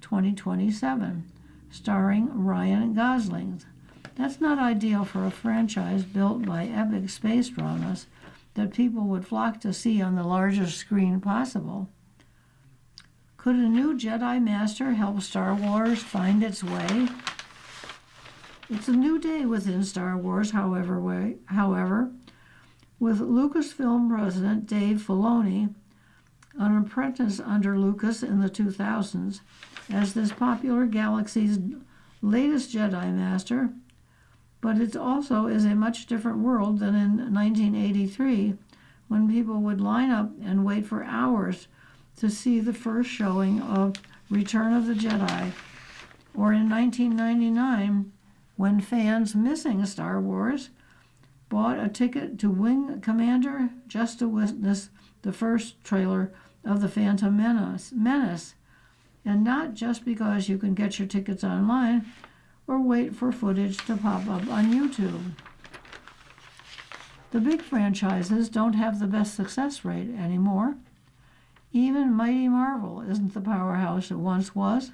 2027, starring Ryan Gosling. That's not ideal for a franchise built by epic space dramas that people would flock to see on the largest screen possible. Could a new Jedi Master help Star Wars find its way? It's a new day within Star Wars, however, with Lucasfilm president Dave Filoni, an apprentice under Lucas in the 2000s, as this popular galaxy's latest Jedi Master, but it also is a much different world than in 1983, when people would line up and wait for hours to see the first showing of Return of the Jedi, or in 1999, when fans missing Star Wars bought a ticket to Wing Commander just to witness the first trailer of The Phantom Menace, and not just because you can get your tickets online or wait for footage to pop up on YouTube. The big franchises don't have the best success rate anymore. Even Mighty Marvel isn't the powerhouse it once was.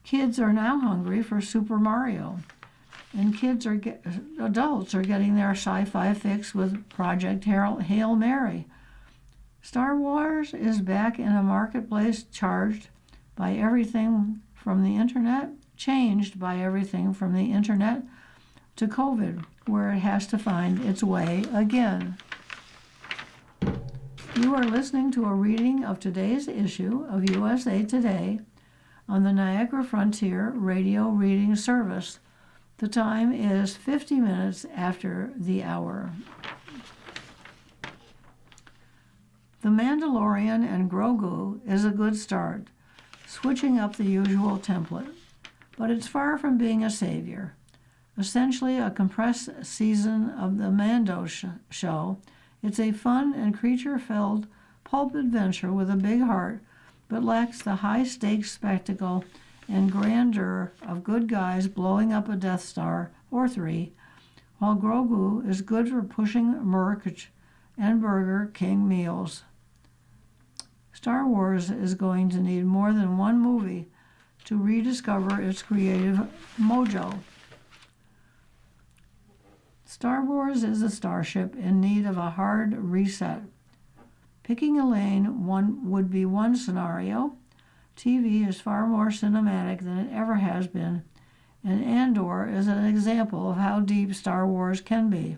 Kids are now hungry for Super Mario, and adults are getting their sci-fi fix with Project Hail Mary. Star Wars is back in a marketplace changed by everything from the internet to COVID, where it has to find its way again. You are listening to a reading of today's issue of USA Today on the Niagara Frontier Radio Reading Service. The time is 50 minutes after the hour. The Mandalorian and Grogu is a good start, switching up the usual template, but it's far from being a savior. Essentially a compressed season of the Mando show, it's a fun and creature-filled pulp adventure with a big heart, but lacks the high-stakes spectacle and grandeur of good guys blowing up a Death Star or 3, while Grogu is good for pushing merch and Burger King meals. Star Wars is going to need more than one movie to rediscover its creative mojo. Star Wars is a starship in need of a hard reset. Picking a lane would be one scenario. TV is far more cinematic than it ever has been, and Andor is an example of how deep Star Wars can be.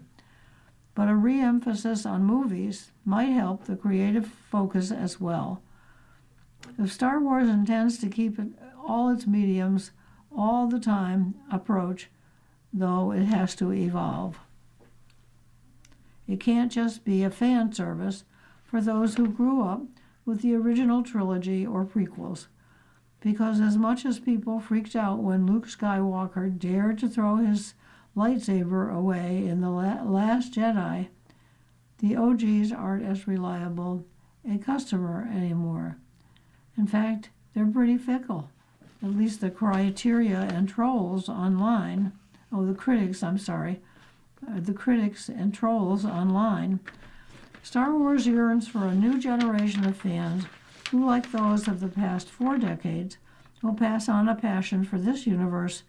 But a re-emphasis on movies might help the creative focus as well. If Star Wars intends to keep all its mediums all the time approach, though, it has to evolve. It can't just be a fan service for those who grew up with the original trilogy or prequels, because as much as people freaked out when Luke Skywalker dared to throw his lightsaber away in The Last Jedi, the OGs aren't as reliable a customer anymore. In fact, they're pretty fickle. At least the criteria and trolls online, the critics and trolls online. Star Wars yearns for a new generation of fans who, like those of the past 4 decades, will pass on a passion for this universe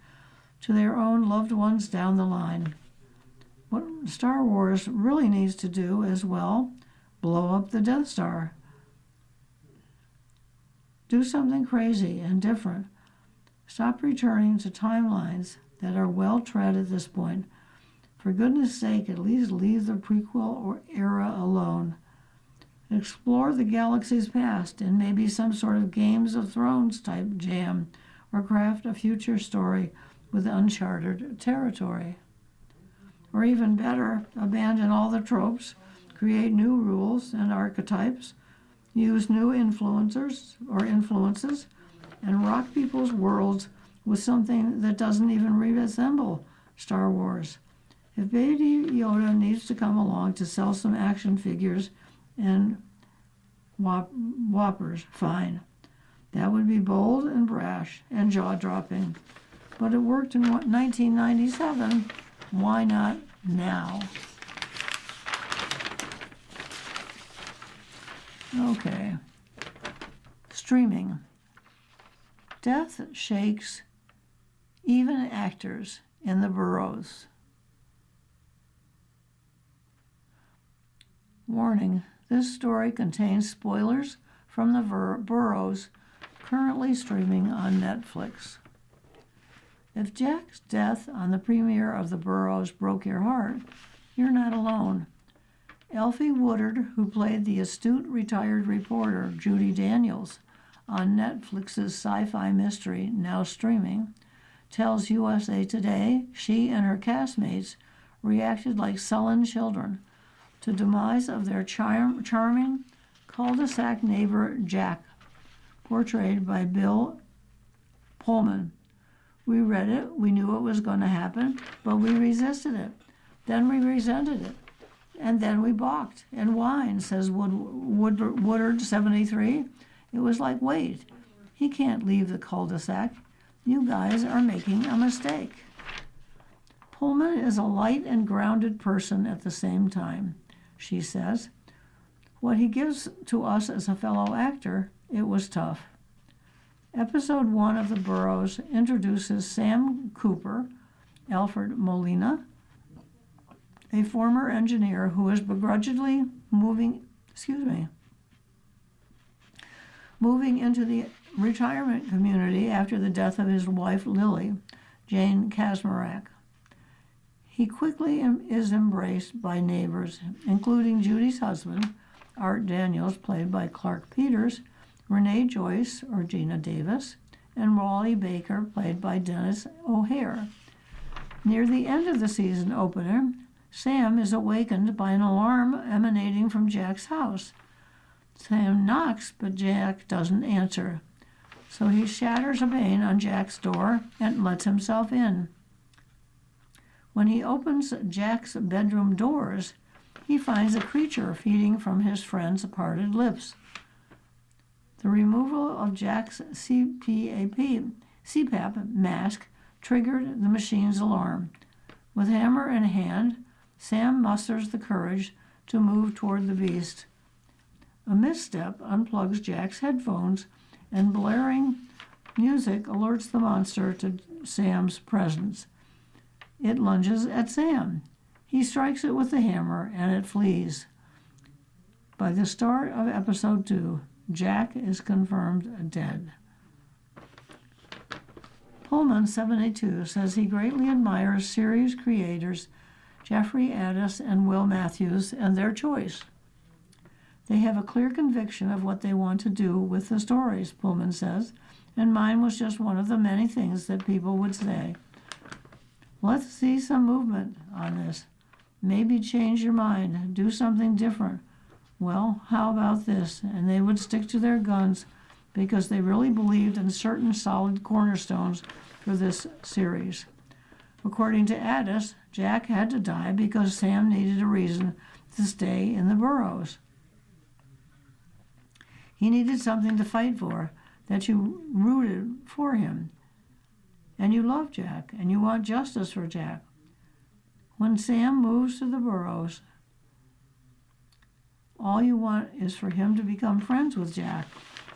to their own loved ones down the line. What Star Wars really needs to do as well, blow up the Death Star. Do something crazy and different. Stop returning to timelines that are well tread at this point. For goodness sake, at least leave the prequel or era alone. Explore the galaxy's past in maybe some sort of Games of Thrones type jam, or craft a future story with uncharted territory. Or even better, abandon all the tropes, create new rules and archetypes, use new influences, and rock people's worlds with something that doesn't even resemble Star Wars. If Baby Yoda needs to come along to sell some action figures and whoppers, fine. That would be bold and brash and jaw-dropping. But it worked in 1997. Why not now? Okay. Streaming. Death shakes even actors in the burrows. Warning, this story contains spoilers from the Burrows, currently streaming on Netflix. If Jack's death on the premiere of The Burrows broke your heart, you're not alone. Elfie Woodard, who played the astute retired reporter Judy Daniels on Netflix's sci-fi mystery, now streaming, tells USA Today she and her castmates reacted like sullen children to demise of their charming cul-de-sac neighbor Jack, portrayed by Bill Pullman. We read it, we knew it was going to happen, but we resisted it. Then we resented it. And then we balked and whined, says Woodard 73. It was like, wait, he can't leave the cul-de-sac. You guys are making a mistake. Pullman is a light and grounded person at the same time, she says. What he gives to us as a fellow actor, it was tough. Episode 1 of The Burrows introduces Sam Cooper, Alfred Molina, a former engineer who is begrudgingly moving moving into the retirement community after the death of his wife Lily, Jane Kaczmarek. He quickly is embraced by neighbors, including Judy's husband, Art Daniels, played by Clark Peters, Renee Joyce, or Gina Davis, and Wally Baker, played by Dennis O'Hare. Near the end of the season opener, Sam is awakened by an alarm emanating from Jack's house. Sam knocks, but Jack doesn't answer. So he shatters a pane on Jack's door and lets himself in. When he opens Jack's bedroom doors, he finds a creature feeding from his friend's parted lips. The removal of Jack's CPAP mask triggered the machine's alarm. With hammer in hand, Sam musters the courage to move toward the beast. A misstep unplugs Jack's headphones, and blaring music alerts the monster to Sam's presence. It lunges at Sam. He strikes it with the hammer, and it flees. By the start of episode 2, Jack is confirmed dead. Pullman 72 says he greatly admires series creators Jeffrey Addis and Will Matthews and their choice. They have a clear conviction of what they want to do with the stories, Pullman says, and mine was just one of the many things that people would say. Let's see some movement on this. Maybe change your mind, do something different. Well, how about this? And they would stick to their guns because they really believed in certain solid cornerstones for this series. According to Addis, Jack had to die because Sam needed a reason to stay in the burrows. He needed something to fight for, that you rooted for him. And you love Jack, and you want justice for Jack. When Sam moves to the burrows, all you want is for him to become friends with Jack.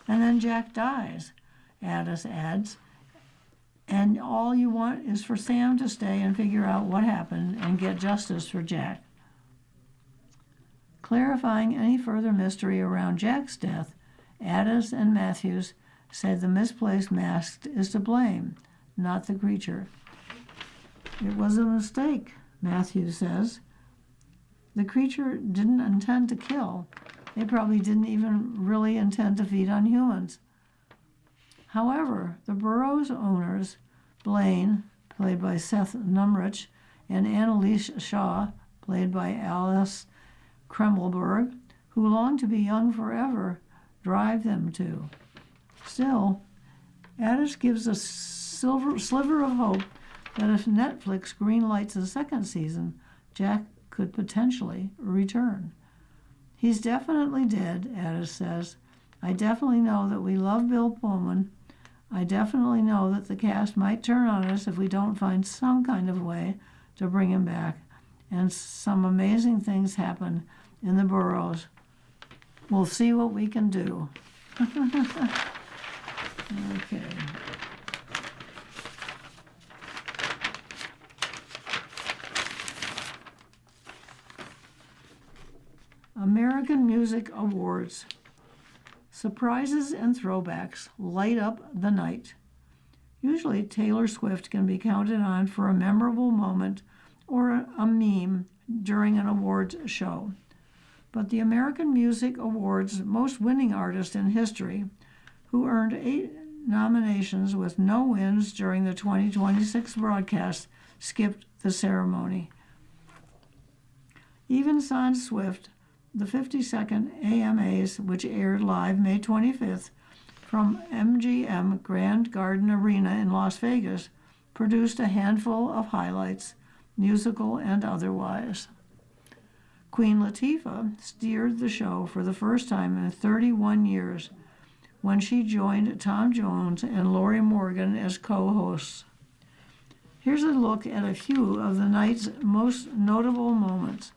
And then Jack dies, Addis adds. And all you want is for Sam to stay and figure out what happened and get justice for Jack. Clarifying any further mystery around Jack's death, Addis and Matthews said the misplaced mask is to blame, not the creature. It was a mistake, Matthews says. The creature didn't intend to kill. They probably didn't even really intend to feed on humans. However, the burrow's owners, Blaine, played by Seth Numrich, and Annalise Shaw, played by Alice Kremmelberg, who long to be young forever, drive them to. Still, Addis gives a sliver of hope that if Netflix greenlights a second season, Jack could potentially return. He's definitely dead, Addis says. I definitely know that we love Bill Pullman. I definitely know that the cast might turn on us if we don't find some kind of way to bring him back. And some amazing things happen in the burrows. We'll see what we can do. Okay. American Music Awards. Surprises and throwbacks light up the night. Usually Taylor Swift can be counted on for a memorable moment or a meme during an awards show. But the American Music Awards' most winning artist in history, who earned 8 nominations with no wins during the 2026 broadcast, skipped the ceremony. Even sans Swift, the 52nd AMAs, which aired live May 25th from MGM Grand Garden Arena in Las Vegas, produced a handful of highlights, musical and otherwise. Queen Latifah steered the show for the first time in 31 years when she joined Tom Jones and Lorrie Morgan as co-hosts. Here's a look at a few of the night's most notable moments.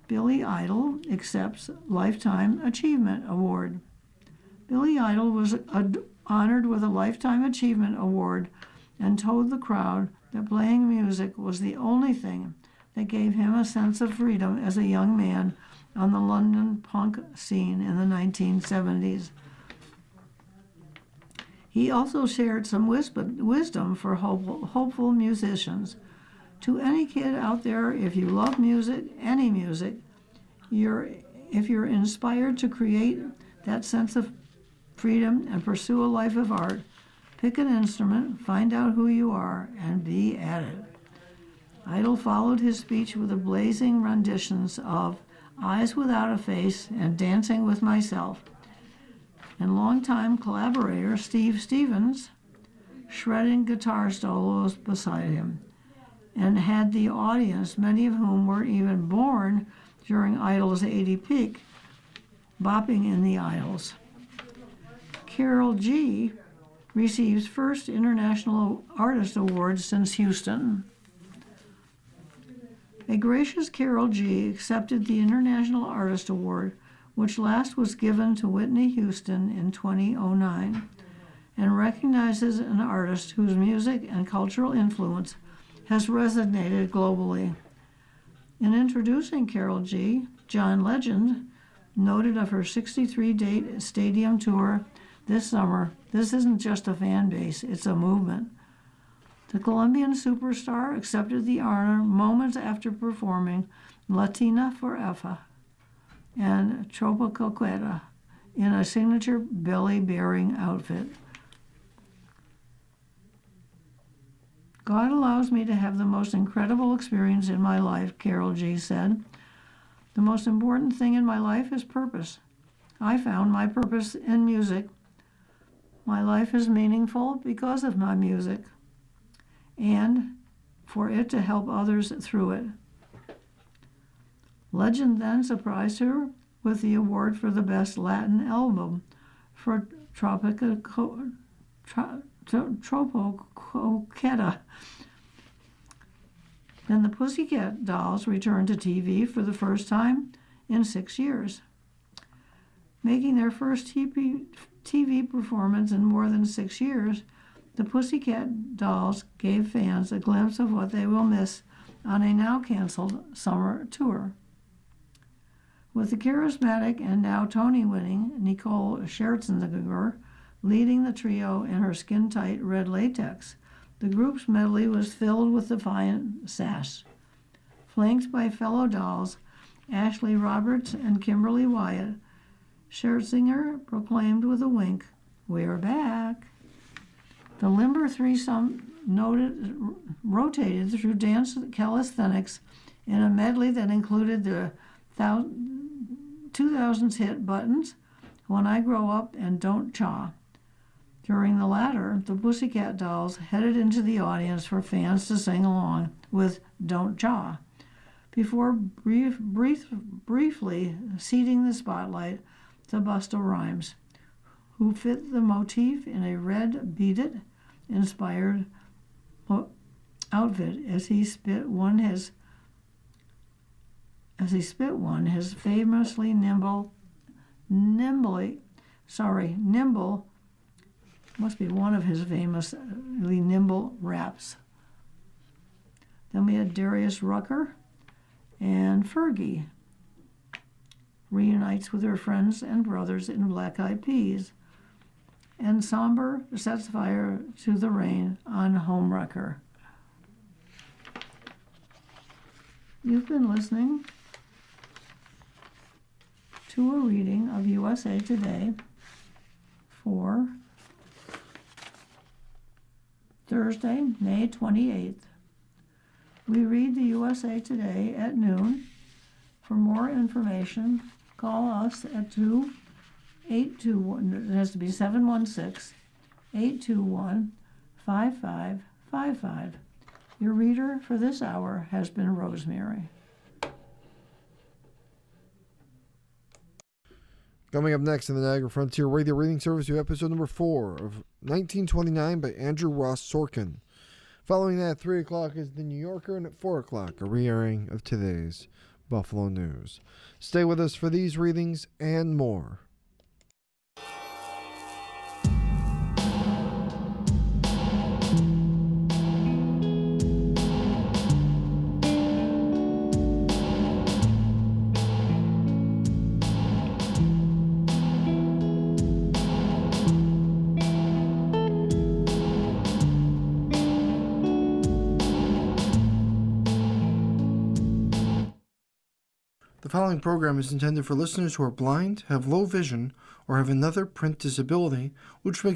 Billy Idol accepts Lifetime Achievement Award. Billy Idol was honored with a Lifetime Achievement Award and told the crowd that playing music was the only thing that gave him a sense of freedom as a young man on the London punk scene in the 1970s. He also shared some wisdom for hopeful musicians. To any kid out there, if you love music, any music, if you're inspired to create that sense of freedom and pursue a life of art, pick an instrument, find out who you are, and be at it. Idol followed his speech with a blazing renditions of Eyes Without a Face and Dancing with Myself. And longtime collaborator Steve Stevens shredding guitar solos beside him, and had the audience, many of whom were even born during Idol's 80 peak, bopping in the aisles. Carol G receives first International Artist Award since Houston. A gracious Carol G accepted the International Artist Award, which last was given to Whitney Houston in 2009, and recognizes an artist whose music and cultural influence has resonated globally. In introducing Carol G, John Legend noted of her 63-date stadium tour this summer, "This isn't just a fan base, it's a movement." The Colombian superstar accepted the honor moments after performing Latina Forever and Tropicoqueta in a signature belly-bearing outfit. God allows me to have the most incredible experience in my life, Carol G said. The most important thing in my life is purpose. I found my purpose in music. My life is meaningful because of my music, and for it to help others through it. Legend then surprised her with the award for the Best Latin Album for Tropicoqueta. Then the Pussycat Dolls returned to TV for the first time in 6 years, making their first TV performance in more than 6 years. The Pussycat Dolls gave fans a glimpse of what they will miss on a now-canceled summer tour. With the charismatic and now Tony-winning Nicole Scherzinger leading the trio in her skin-tight red latex, the group's medley was filled with defiant sass. Flanked by fellow dolls Ashley Roberts and Kimberly Wyatt, Scherzinger proclaimed with a wink, "We're back." The limber threesome rotated through dance calisthenics in a medley that included the 2000s hit Buttons, When I Grow Up, and Don't Cha. During the latter, the Pussycat Dolls headed into the audience for fans to sing along with Don't Cha, before briefly ceding the spotlight to Busta Rhymes, who fit the motif in a red beaded inspired outfit as he spit one his famously nimble must be one of his famously nimble raps. Then we had Darius Rucker, and Fergie reunites with her friends and brothers in Black Eyed Peas, and Somber sets fire to the rain on Homewrecker. You've been listening to a reading of USA Today for Thursday, May 28th. We read the USA Today at noon. For more information, call us at 821, it has to be 716-821-5555. Your reader for this hour has been Rosemary. Coming up next in the Niagara Frontier Radio Reading Service, you have episode number 4 of 1929 by Andrew Ross Sorkin. Following that, at 3 o'clock is The New Yorker, and at 4 o'clock, a re-airing of today's Buffalo News. Stay with us for these readings and more. following program is intended for listeners who are blind, have low vision, or have another print disability, which makes